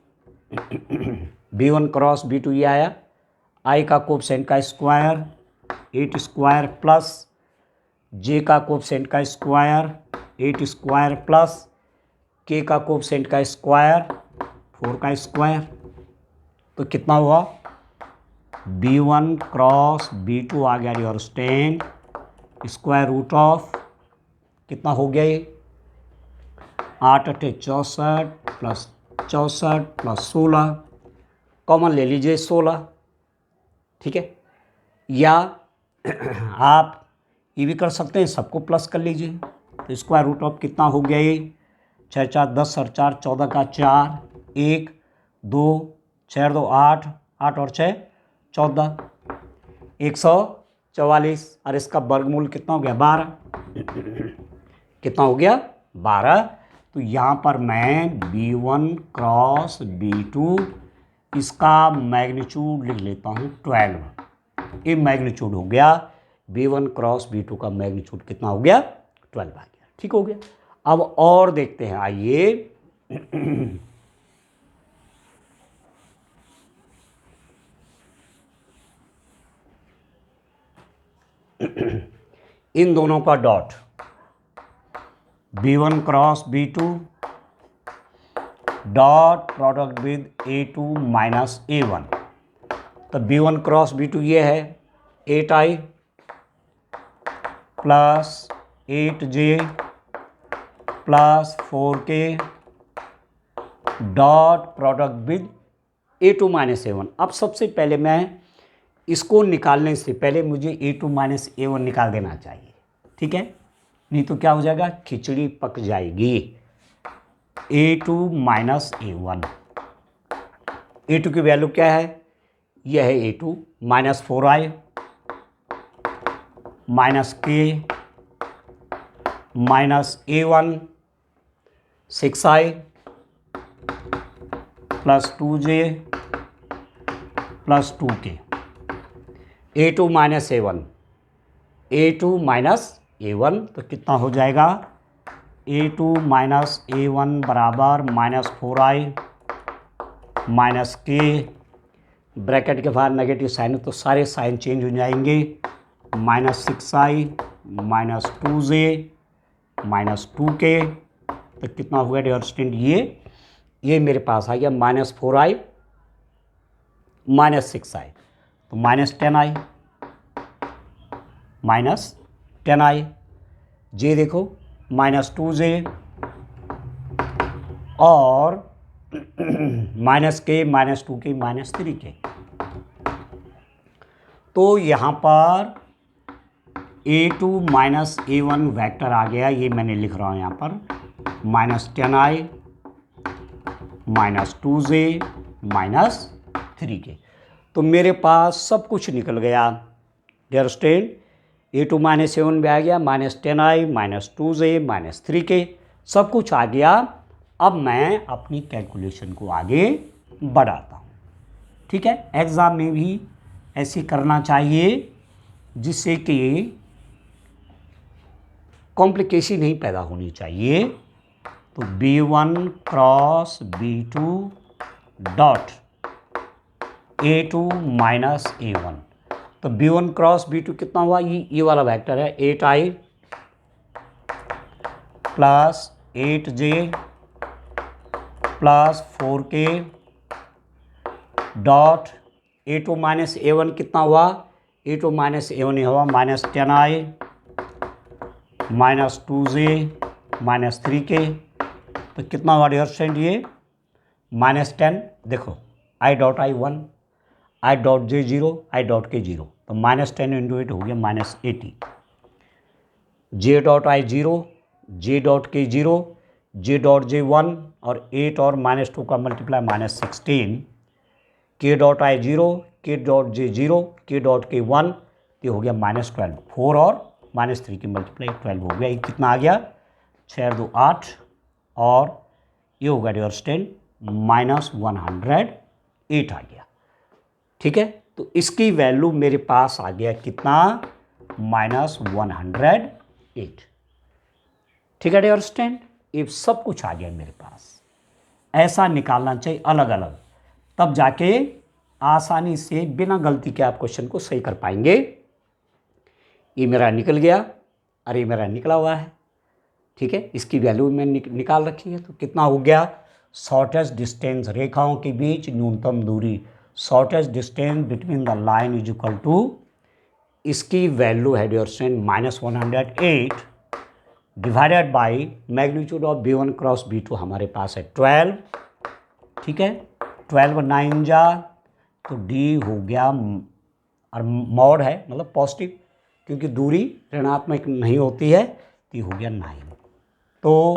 B1 cross B2 ये आया, I का कोफिशिएंट का स्क्वायर 8 स्क्वायर प्लस J का कोफिशिएंट का स्क्वायर 8 स्क्वायर प्लस K का कोफिशिएंट का स्क्वायर 4 का स्क्वायर, तो कितना हुआ B1 क्रॉस B2 आ गया dear student square root of, कितना हो गया ये 8 8 64 प्लस 64 प्लस 16, कॉमन ले लीजिए 16, ठीक है। या आप ये भी कर सकते हैं, सबको प्लस कर लीजिए, तो स्क्वायर रूट ऑफ कितना हो गया ये 6 4 10 और 4 14 का 4 1 2 6 2 8 8 और 6 14 144, और इसका वर्गमूल कितना हो गया 12 कितना हो गया 12। तो यहाँ पर मैं B1 क्रॉस B2 इसका मैग्नीट्यूड लिख लेता हूँ 12, ये मैग्नीट्यूड हो गया B1 क्रॉस B2 का मैग्नीट्यूड कितना हो गया 12 आ गया, ठीक हो गया। अब और देखते हैं, आइए इन दोनों का dot B1 cross B2 dot product with A2 minus A1, तो B1 क्रॉस B2 ये है 8I plus 8J plus 4K dot product with A2 minus A1। अब सबसे पहले मैं इसको निकालने से पहले मुझे A2 माइनस A1 निकाल देना चाहिए, ठीक है, नहीं तो क्या हो जाएगा खिचड़ी पक जाएगी। A2 माइनस A1, A2 की वैल्यू क्या है, यह है A2 minus 4I minus K minus A1 6I plus 2J plus 2K। A2 minus A1, A2 minus A1 तो कितना हो जाएगा A2 माइनस A1 बराबर minus 4I minus K, bracket के बाहर नेगेटिव साइन है तो सारे साइन चेंज हो जाएंगे, minus 6I minus 2J minus 2K तो कितना हो गया डियर स्टूडेंट, ये मेरे पास आ गया -4i -6i, तो -10i -10i, जे देखो -2j और -k -2k -3k। तो यहाँ पर a2 -a1 वेक्टर आ गया, ये मैंने लिख रहा हूँ यहाँ पर -10i -2j -3k। तो मेरे पास सब कुछ निकल गया डियर स्टूडेंट, a2 -a1 भी आ गया, -10i -2j -3k, सब कुछ आ गया। अब मैं अपनी कैलकुलेशन को आगे बढ़ाता हूँ, ठीक है। एग्ज़ाम में भी ऐसे करना चाहिए जिससे कि कॉम्प्लिकेशन नहीं पैदा होनी चाहिए। तो b1 cross b2 dot a2 -a1, तो b1 क्रॉस b2 कितना हुआ, ये वाला वेक्टर है 8i plus 8j plus 4k dot a2 -a1 कितना हुआ, a2 -a1 हुआ -10i -2j -3k, तो कितना हुआ डियर स्टूडेंट, ये -10, देखो i dot i 1, i dot j 0, i dot k 0, तो -10 इंटू 8 हो गया -80, j dot i 0, j dot k 0, j dot j 1 और 8 और -2 का multiply -16, k dot i 0, k dot j 0, k dot k 1, ये हो गया -12, 4 और -3 की मल्टीप्लाई 12 हो गया, ये कितना आ गया 6 2 8, और ये होगा डियर स्टूडेंट -108 आ गया, ठीक है। तो इसकी वैल्यू मेरे पास आ गया कितना, -108, ठीक है डियर स्टूडेंट। ये सब कुछ आ गया मेरे पास, ऐसा निकालना चाहिए अलग अलग, तब जाके आसानी से बिना गलती के आप क्वेश्चन को सही कर पाएंगे। ये मेरा निकल गया, अरे मेरा निकला हुआ है, ठीक है, इसकी वैल्यू मैंने निकाल रखी है। तो कितना हो गया, शॉर्टेस्ट डिस्टेंस, रेखाओं के बीच न्यूनतम दूरी, shortest distance between the line is equal to, इसकी वैल्यू है dear student -108 divided by magnitude of b1 cross b2 हमारे पास है 12, ठीक है, 12 9 जा, तो d हो गया, और मॉड है मतलब पॉजिटिव, क्योंकि दूरी ऋणात्मक नहीं होती है, तो हो गया 9। तो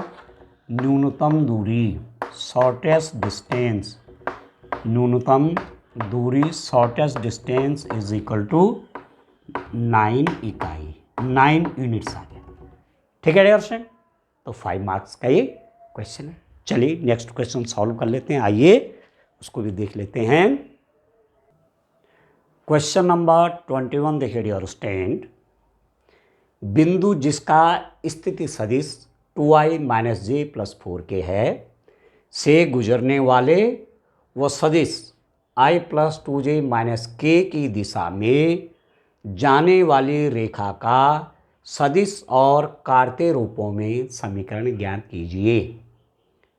न्यूनतम दूरी, शॉर्टेस्ट डिस्टेंस, न्यूनतम दूरी shortest distance is equal to 9 इकाई, 9 यूनिट्स आ गया, ठीक है डियर स्टूडेंट। तो 5 मार्क्स का ये क्वेश्चन है। चलिए नेक्स्ट क्वेश्चन सॉल्व कर लेते हैं, आइए उसको भी देख लेते हैं। क्वेश्चन नंबर 21 देखिए डियर स्टूडेंट, बिंदु जिसका स्थिति सदिश 2i - j + 4k है से गुजरने वाले व सदिश i + 2j - k की दिशा में जाने वाली रेखा का सदिश और कार्तीय रूपों में समीकरण ज्ञात कीजिए।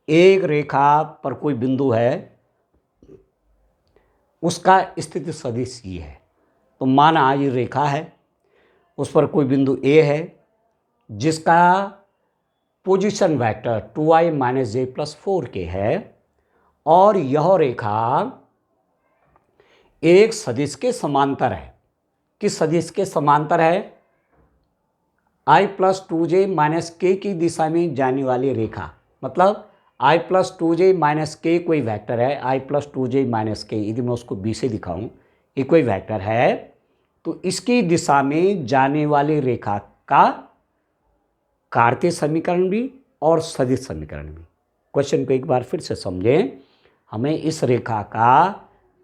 एक रेखा पर कोई बिंदु है, उसका स्थिति सदिश ये है, तो माना ये रेखा है, उस पर कोई बिंदु A है जिसका position vector 2i - j + 4k है, और यह रेखा एक सदिश के समांतर है। किस सदिश के समांतर है, i + 2j - k की दिशा में जाने वाली रेखा, मतलब i + 2j - k कोई वेक्टर है, i + 2j - k, यदि मैं उसको b से दिखाऊं, ये कोई वेक्टर है, तो इसकी दिशा में जाने वाली रेखा का कार्तीय समीकरण भी और सदिश समीकरण भी। क्वेश्चन को एक बार फिर से समझें, हमें इस रेखा का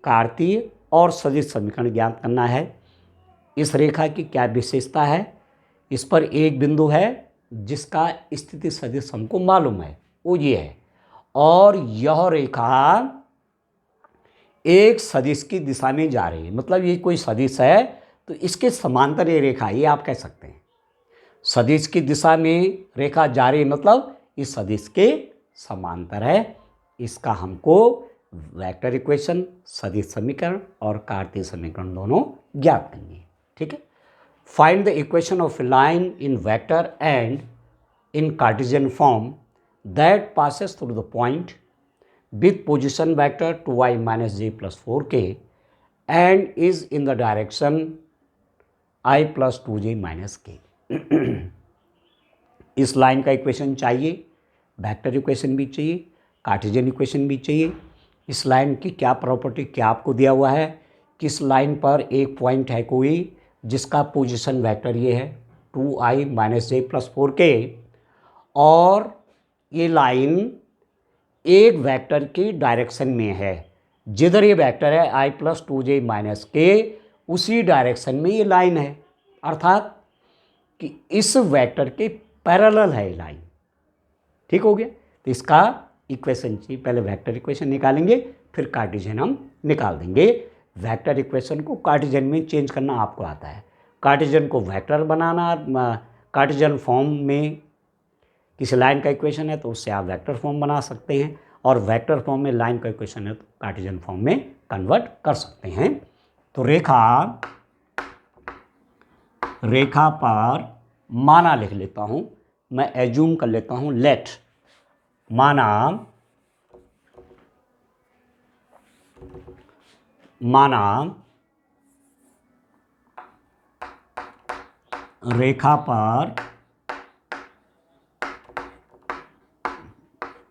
कार्तीय और सदिश समीकरण ज्ञात करना है। इस रेखा की क्या विशेषता है, इस पर एक बिंदु है जिसका स्थिति सदिश हमको मालूम है, वो ये है, और यह रेखा एक सदिश की दिशा में जा रही है, मतलब ये कोई सदिश है तो इसके समांतर ये रेखा, ये आप कह सकते हैं। सदिश की दिशा में रेखा जा रही है मतलब इस सदिश के समांतर है। इसका हमको वेक्टर इक्वेशन, सदिश समीकरण और कार्तीय समीकरण दोनों ज्ञात करनी है। ठीक है। Find the equation of A line in vector and in Cartesian form that passes through the point with position vector 2y minus J plus 4k and is in the direction i plus 2j minus k। इस line का equation चाहिए, vector equation भी चाहिए, Cartesian equation भी चाहिए। इस line की क्या प्रॉपर्टी, क्या आपको दिया हुआ है कि इस लाइन पर एक पॉइंट है कोई जिसका पोजीशन वेक्टर ये है 2i minus J plus 4k, और ये लाइन एक वेक्टर की डायरेक्शन में है। जिधर ये वेक्टर है i plus 2j minus k, उसी डायरेक्शन में ये लाइन है, अर्थात कि इस वेक्टर के पैरेलल है ये लाइन। ठीक हो गया। तो इसका इक्वेशन चाहिए, पहले वेक्टर इक्वेशन निकालेंगे फिर कार्टेशियन हम निकाल देंगे। वेक्टर इक्वेशन को कार्टेशियन में चेंज करना आपको आता है, कार्टेशियन को वेक्टर बनाना, कार्टेशियन फॉर्म में किसी लाइन का इक्वेशन है तो उससे आप वेक्टर फॉर्म बना सकते हैं, और वेक्टर फॉर्म में लाइन का इक्वेशन है तो कार्टेशियन फॉर्म में कन्वर्ट कर सकते हैं। तो रेखा पर माना लिख लेता हूं, मैं एज्यूम कर लेता हूं, लेट माना रेखा पर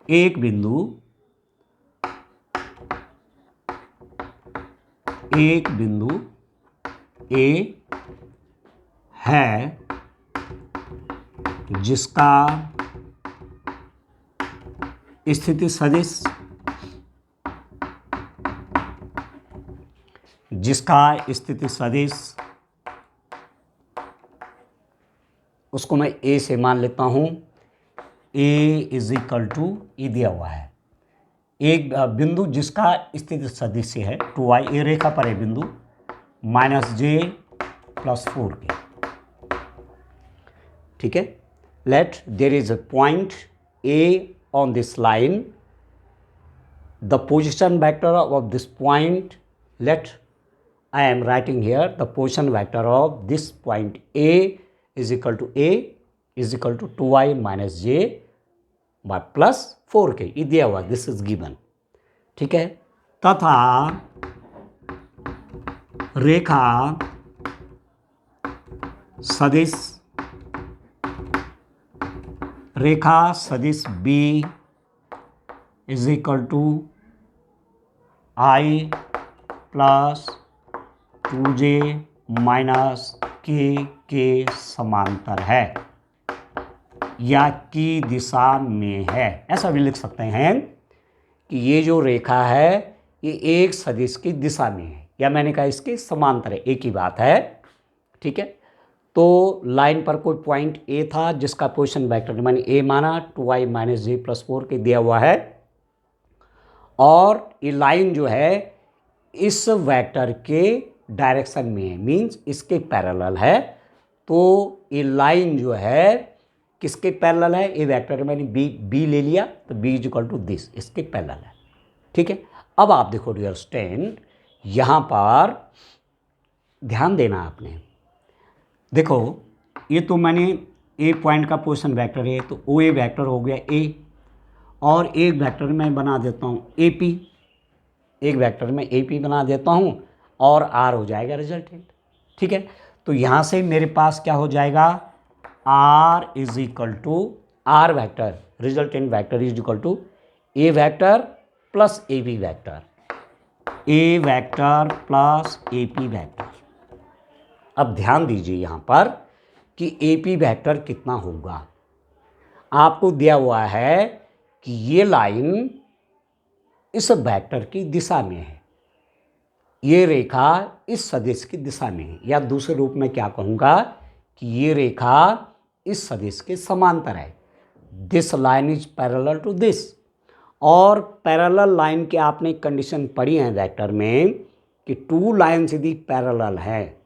एक बिंदु ए है जिसका स्थिति सदिश उसको मैं ए से मान लेता हूं। ए इज इक्वल टू, ये दिया हुआ है एक बिंदु जिसका स्थिति सदिश है 2i, ए रेखा पर है बिंदु माइनस जे प्लस 4k। ठीक है। Let there is a point A on this line, the position vector of this point, let I am writing here the position vector of this point A is equal to 2i minus j by plus 4k, ये दिया हुआ, this is given। ठीक है। तथा रेखा सदिश B is equal to i plus 2j minus k के समांतर है या की दिशा में है। ऐसा भी लिख सकते हैं कि ये जो रेखा है ये एक सदिश की दिशा में है, या मैंने कहा इसके समांतर है, एक ही बात है। ठीक है। तो लाइन पर कोई पॉइंट ए था जिसका पोजीशन वेक्टर मैंने ए माना 2i minus J plus 4k दिया हुआ है, और ये लाइन जो है इस वेक्टर के डायरेक्शन में है, मीन्स इसके पैरेलल है। तो ये लाइन जो है किसके पैरेलल है, ये वेक्टर मैंने बी ले लिया तो B is equal to this, इसके पैरेलल है। ठीक है। अब आप देखो डियर स्टूडेंट, यहाँ पर ध्यान देना आपने, देखो ये तो मैंने ए पॉइंट का पोजीशन वेक्टर है तो ओ ए वेक्टर हो गया ए, और एक वेक्टर मैं बना देता हूँ ए पी, एक वेक्टर में ए पी बना देता हूँ और आर हो जाएगा रिजल्टेंट। ठीक है। तो यहाँ से मेरे पास क्या हो जाएगा, R is equal to R vector, resultant vector is equal to A vector plus A B vector, A vector plus A P vector. अब ध्यान दीजिए यहाँ पर कि ए पी वेक्टर कितना होगा। आपको दिया हुआ है कि ये लाइन इस वेक्टर की दिशा में है, ये रेखा इस सदिश की दिशा में है, या दूसरे रूप में क्या कहूँगा कि ये रेखा इस सदिश के समांतर है। This line is parallel to this, और पैरेलल लाइन के आपने कंडीशन पढ़ी है वेक्टर में कि टू लाइन्स यदि पैरेलल है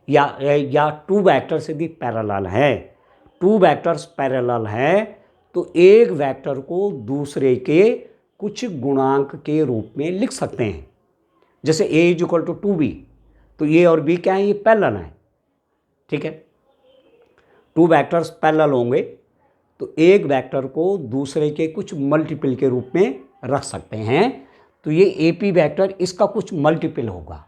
या टू वेक्टर्स यदि पैरेलल है, टू वेक्टर्स पैरेलल हैं तो एक वेक्टर को दूसरे के कुछ गुणांक के रूप में लिख सकते हैं। जैसे a is equal to 2b, तो a और b क्या है, ये पैरेलल है, ठीक है। टू वेक्टर्स पैरेलल होंगे तो एक वेक्टर को दूसरे के कुछ मल्टीपल के रूप में रख सकते हैं। तो ये AP वेक्टर इसका कुछ मल्टीपल होगा।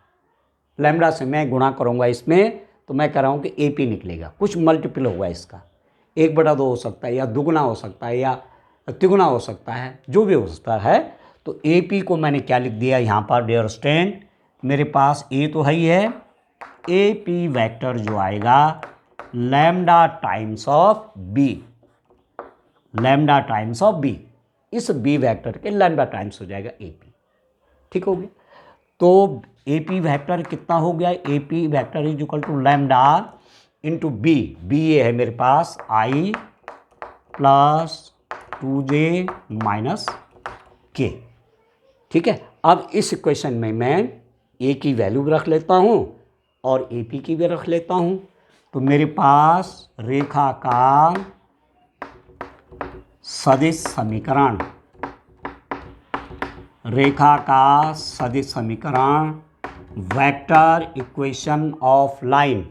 लैम्डा से मैं गुणा करूंगा इसमें, तो मैं कह रहा हूँ कि AP निकलेगा, कुछ मल्टीपल होगा इसका। 1/2 हो सकता है, या दुगुना हो सकता है, या तिगुना हो सकता है, जो भी हो सकता है। तो AP को मैंने क्या लिख दिया यहाँ पर डियर स्टूडेंट, मेरे पास A तो है ही है, AP वेक्टर जो आएगा lambda times of B, lambda times of B, इस B वेक्टर के लैम्डा टाइम्स हो जाएगा AP, ठीक हो गया। तो AP वेक्टर कितना हो गया, AP vector is equal to lambda into B, B ये है मेरे पास I plus 2j minus k, ठीक है। अब इस इक्वेशन में मैं A की वैल्यू रख लेता हूँ और AP की भी रख लेता हूँ। तो मेरे पास रेखा का सदिश समीकरण, रेखा का सदिश समीकरण, vector equation of line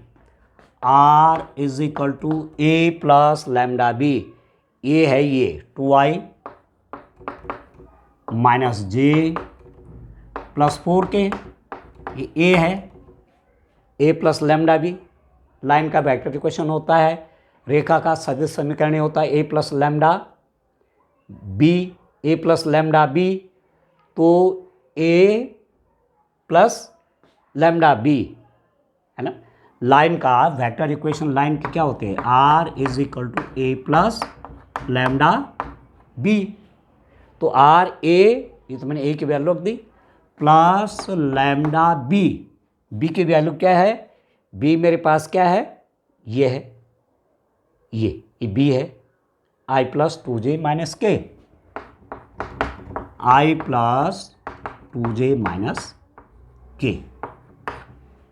R is equal to A plus lambda B, ये है ये 2i minus j plus 4k, ये A है, A plus lambda B line का वेक्टर इक्वेशन होता है। रेखा का सदिश समीकरण होता है A plus lambda B, A plus lambda B, तो A प्लस लैम्डा B है ना। लाइन का वेक्टर इक्वेशन लाइन के क्या होते हैं, R is equal to A plus lambda B, तो R A, ये तो मैंने A की वैल्यू रख दी, प्लस लैम्डा B, B की वैल्यू क्या है, B मेरे पास क्या है, ये है, ये B है, I plus 2j minus k, I plus 2j minus k,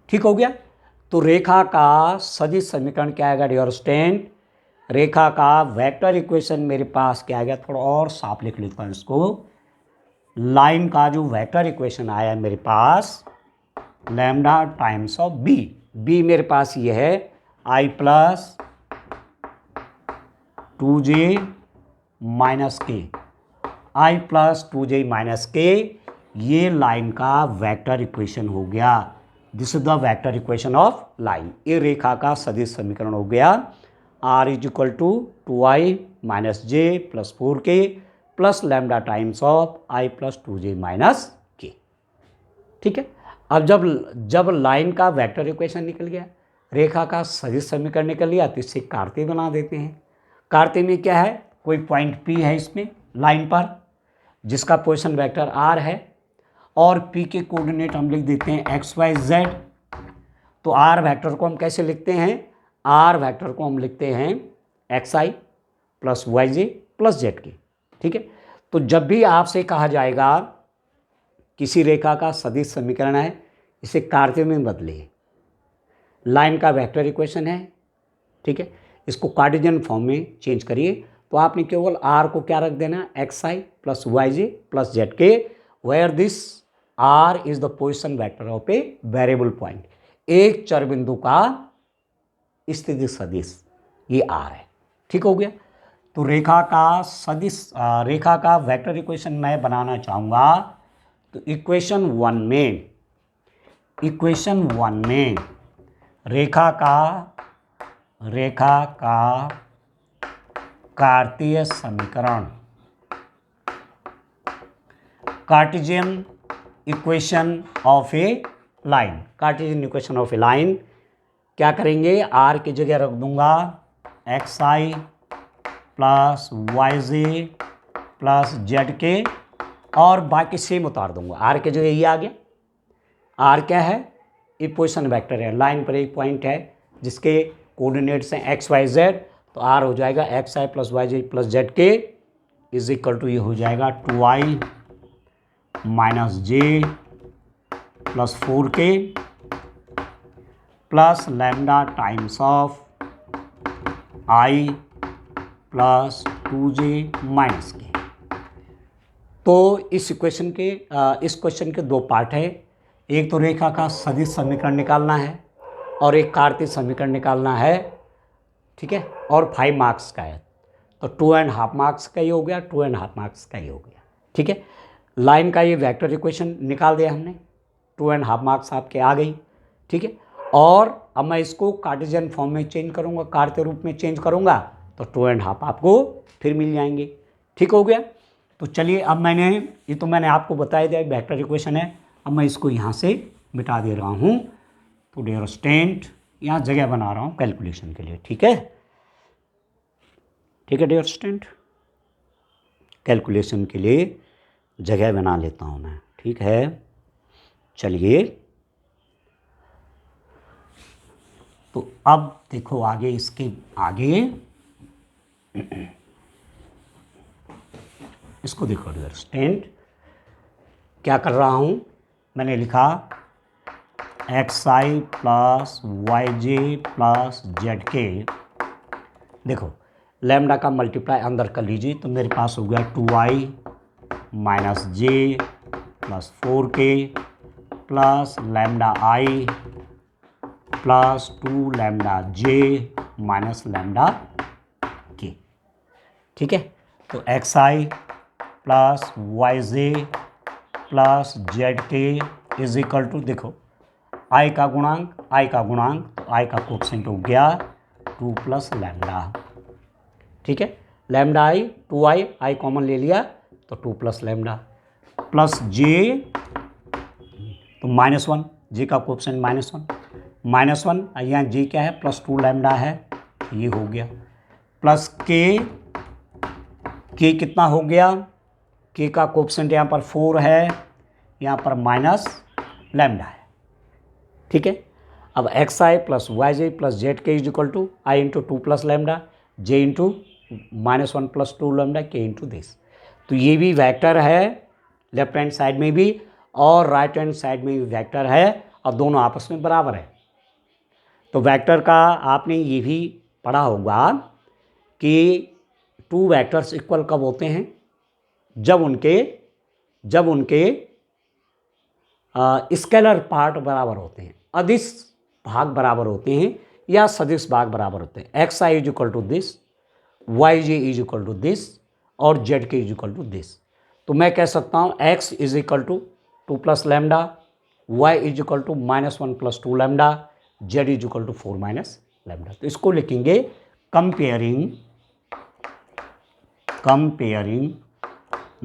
ठीक हो गया। तो रेखा का सदिश समीकरण क्या आएगा डियर स्टूडेंट, रेखा का वेक्टर इक्वेशन मेरे पास क्या आएगा, थोड़ा और साफ लिख लेता हूँ इसको। लाइन का जो वेक्टर इक्वेशन आया मेरे पास lambda times of B, B मेरे पास ये है I plus 2j minus k, I plus 2j minus k, ये लाइन का वेक्टर इक्वेशन हो गया। This is the vector equation of line, ये रेखा का सदिश समीकरण हो गया। R is equal to 2i minus j plus 4k plus lambda times of I plus 2j minus k, ठीक है। अब जब लाइन का वेक्टर इक्वेशन निकल गया, रेखा का सदिश समीकरण निकल गया, तो इससे कार्तीय बना देते हैं। कार्तीय में क्या है, कोई पॉइंट P है इसमें लाइन पर जिसका पोजीशन वेक्टर R है, और P के कोऑर्डिनेट हम लिख देते हैं x y z। तो R वेक्टर को हम कैसे लिखते हैं, R वेक्टर को हम लिखते हैं xi plus yj plus z के, ठीक है। तो जब भी आपसे कहा जाएगा किसी रेखा का सदिश समीकरण है, इसे कार्तीय में बदलिए, लाइन का वेक्टर इक्वेशन है, ठीक है, इसको कार्टेशियन फॉर्म में चेंज करिए। तो आपने केवल R को क्या रख देना, xi plus yj plus z के, where this R is the position vector of a variable point, एक चर बिंदु का स्थिति सदिश, ये R है, ठीक हो गया। तो रेखा का सदिश, रेखा का वेक्टर इक्वेशन मैं बनाना चाहूँगा, तो इक्वेशन वन में रेखा का कार्तीय समीकरण, Cartesian equation of A line, Cartesian equation of A line क्या करेंगे, R की जगह रख दूंगा xi plus yj plus z और बाकी सेम उतार दूंगा। R की जगह ये आ गया, R क्या है, ये पोजीशन वेक्टर है, लाइन पर एक पॉइंट है जिसके कोऑर्डिनेट्स हैं x y z, तो R हो जाएगा xi plus yj plus z is equal to, ये हो जाएगा 2i minus j plus 4k plus lambda times of I plus 2j minus K. तो इस क्वेश्चन के दो पार्ट है, एक तो रेखा का सदिश समीकरण निकालना है और एक कार्तीय समीकरण निकालना है, ठीक है, और 5 मार्क्स का है। तो 2.5 मार्क्स का ही हो गया, 2.5 मार्क्स का ही हो गया, ठीक है। लाइन का ये वेक्टर इक्वेशन निकाल दिया हमने, 2.5 मार्क्स आपके आ गई, ठीक है। और अब मैं इसको कार्टेशियन फॉर्म में चेंज करूँगा, कार्तीय रूप में चेंज करूँगा तो 2.5 आपको फिर मिल जाएंगे, ठीक हो गया। तो चलिए अब मैंने आपको बताया दिया वेक्टर इक्वेशन है, अब मैं इसको यहाँ से मिटा दे रहा हूँ। तो डियर स्टूडेंट यहाँ जगह बना रहा हूँ कैलकुलेशन के लिए, ठीक है, ठीक है डियर स्टूडेंट, कैलकुलेशन के लिए जगह बना लेता हूँ मैं, ठीक है। चलिए तो अब देखो आगे, इसके आगे इसको देखो डियर स्टूडेंट, क्या कर रहा हूँ, मैंने लिखा xi plus yj plus zk। देखो लैम्डा का मल्टीप्लाई अंदर कर लीजिए तो मेरे पास हो गया 2i minus J plus 4k plus lambda I plus 2 lambda J minus lambda K, ठीक है। तो xi plus yj plus zk is equal to, देखो i का गुणांक तो i का कोएफिशिएंट हो गया 2 प्लस लैम्डा, ठीक है। Lambda I 2i, i common ले लिया तो 2 प्लस लैम्डा प्लस j, तो -1, j का कोएफिशिएंट -1, यहाँ j क्या है प्लस 2 लैम्डा है, ये हो गया, प्लस k कितना हो गया, k का कोएफिशिएंट यहाँ पर 4 है, यहाँ पर माइनस लैम्डा है, ठीक है। अब xi plus yj plus zk is equal to i into 2 plus lambda, j into -1 plus 2 lambda, k into this. तो ये भी वेक्टर है लेफ्ट हैंड साइड में भी और राइट हैंड साइड में भी वेक्टर है और दोनों आपस में बराबर है। तो वेक्टर का आपने ये भी पढ़ा होगा कि 2 वेक्टर्स इक्वल कब होते हैं, जब उनके स्केलर पार्ट बराबर होते हैं, अदिश भाग बराबर होते हैं या सदिश भाग बराबर होते हैं। xi is equal to this, yj is equal to this और zk is equal to this. तो मैं कह सकता हूँ x is equal to 2 plus lambda, y is equal to -1 plus 2 lambda, z is equal to 4 minus lambda. तो इसको लिखेंगे comparing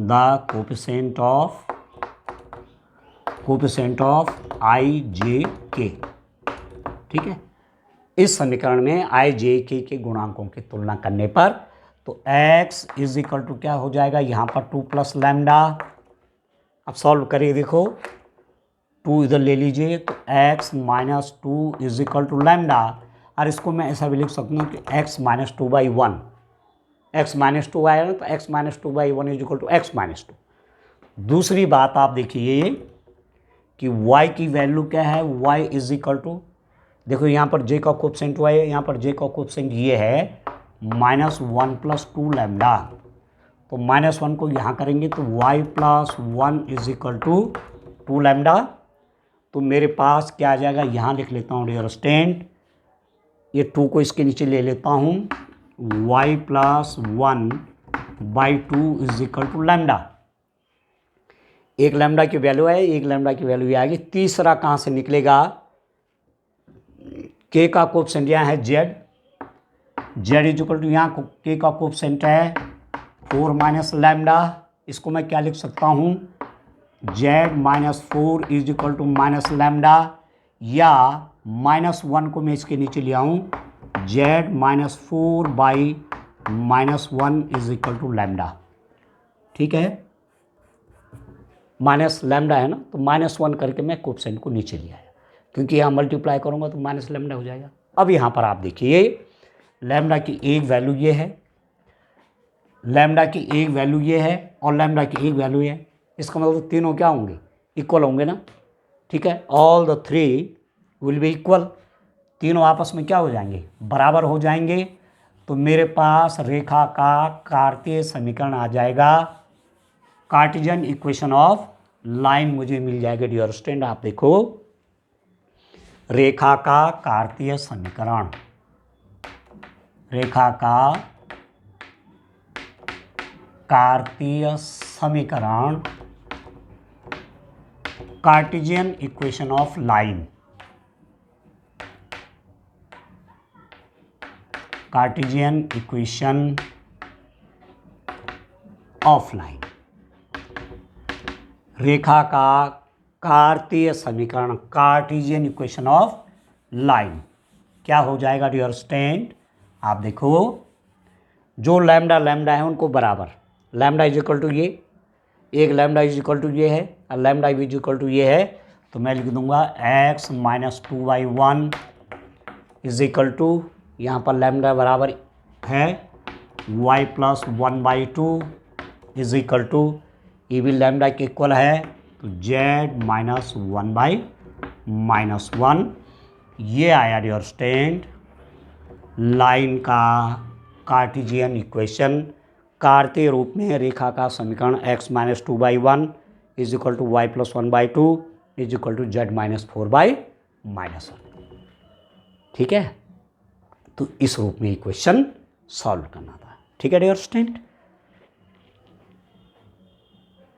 the coefficient of i j k, ठीक है। इस समीकरण में i j k के गुणांकों की तुलना करने पर तो x इज इक्वल टू क्या हो जाएगा, यहाँ पर 2 प्लस लैम्डा। अब सॉल्व करिए, देखो 2 इधर ले लीजिए तो x minus 2 is equal to lambda, और इसको मैं ऐसा भी लिख सकता हूँ कि x माइनस 2/1, x माइनस 2 आया ना तो x minus 2/1 is equal to x minus 2। दूसरी बात आप देखिए कि y की वैल्यू क्या है, y इज इक्वल टू, देखो यहाँ पर j का कोएफिशिएंट y है, यहाँ पर j का कोएफिशिएंट ये है -1 प्लस 2 लैम्डा। तो -1 को यहाँ करेंगे तो y plus 1 is equal to 2 lambda. तो मेरे पास क्या आ जाएगा, यहाँ लिख लेता हूँ डियर स्टूडेंट, ये 2 को इसके नीचे ले लेता हूँ, y plus 1/2 is equal to lambda. एक लैम्डा की वैल्यू है, एक लैम्डा की वैल्यू आ गई। तीसरा कहाँ से निकलेगा, k का कोएफिशिएंट यहाँ है z इज इक्वल टू, यहाँ k का कोएफिशिएंट है 4 माइनस लैम्डा। इसको मैं क्या लिख सकता हूँ, z minus 4 is equal to minus lambda, या -1 को मैं इसके नीचे ले आऊँ, z minus 4/-1 is equal to lambda, ठीक है। माइनस लैम्डा है ना, तो -1 करके मैं कोएफिशिएंट को नीचे ले आया, क्योंकि यहाँ मल्टीप्लाई करूँगा तो माइनस लैम्डा हो जाएगा। अब यहाँ पर आप देखिए लैम्डा की एक वैल्यू ये है, लैम्डा की एक वैल्यू ये है और लैम्डा की एक वैल्यू है, इसका मतलब तीनों क्या होंगे, इक्वल होंगे ना, ठीक है। All the 3 will be equal, तीनों आपस में क्या हो जाएंगे, बराबर हो जाएंगे। तो मेरे पास रेखा का कार्तीय समीकरण आ जाएगा, कार्टेशियन इक्वेशन ऑफ लाइन मुझे मिल जाएगा। डियर स्टूडेंट आप देखो, रेखा का कार्तीय समीकरण, रेखा का कार्तीय समीकरण, Cartesian equation of line, Cartesian equation of line, रेखा का कार्तीय समीकरण, कार्टेशियन इक्वेशन ऑफ लाइन क्या हो जाएगा डियर स्टूडेंट? आप देखो, जो लैम्डा लैम्डा है उनको बराबर, लैम्डा इज इक्वल टू ये, एक लैम्डा इज इक्वल टू ये है और लैम्डा इज इक्वल टू ये है, तो मैं लिख दूंगा x minus 2/1 is equal to, यहाँ पर लैम्डा बराबर है y plus 1/2 is equal to, ये भी लैम्डा के इक्वल है तो z माइनस 1/-1, ये आया डियर स्टूडेंट लाइन का कार्टेशियन इक्वेशन, कार्तीय रूप में रेखा का समीकरण x minus 2/1 is equal to y plus 1/2 is equal to z minus 4/-1। ठीक है, तो इस रूप में इक्वेशन सॉल्व करना था। ठीक है डियर स्टूडेंट।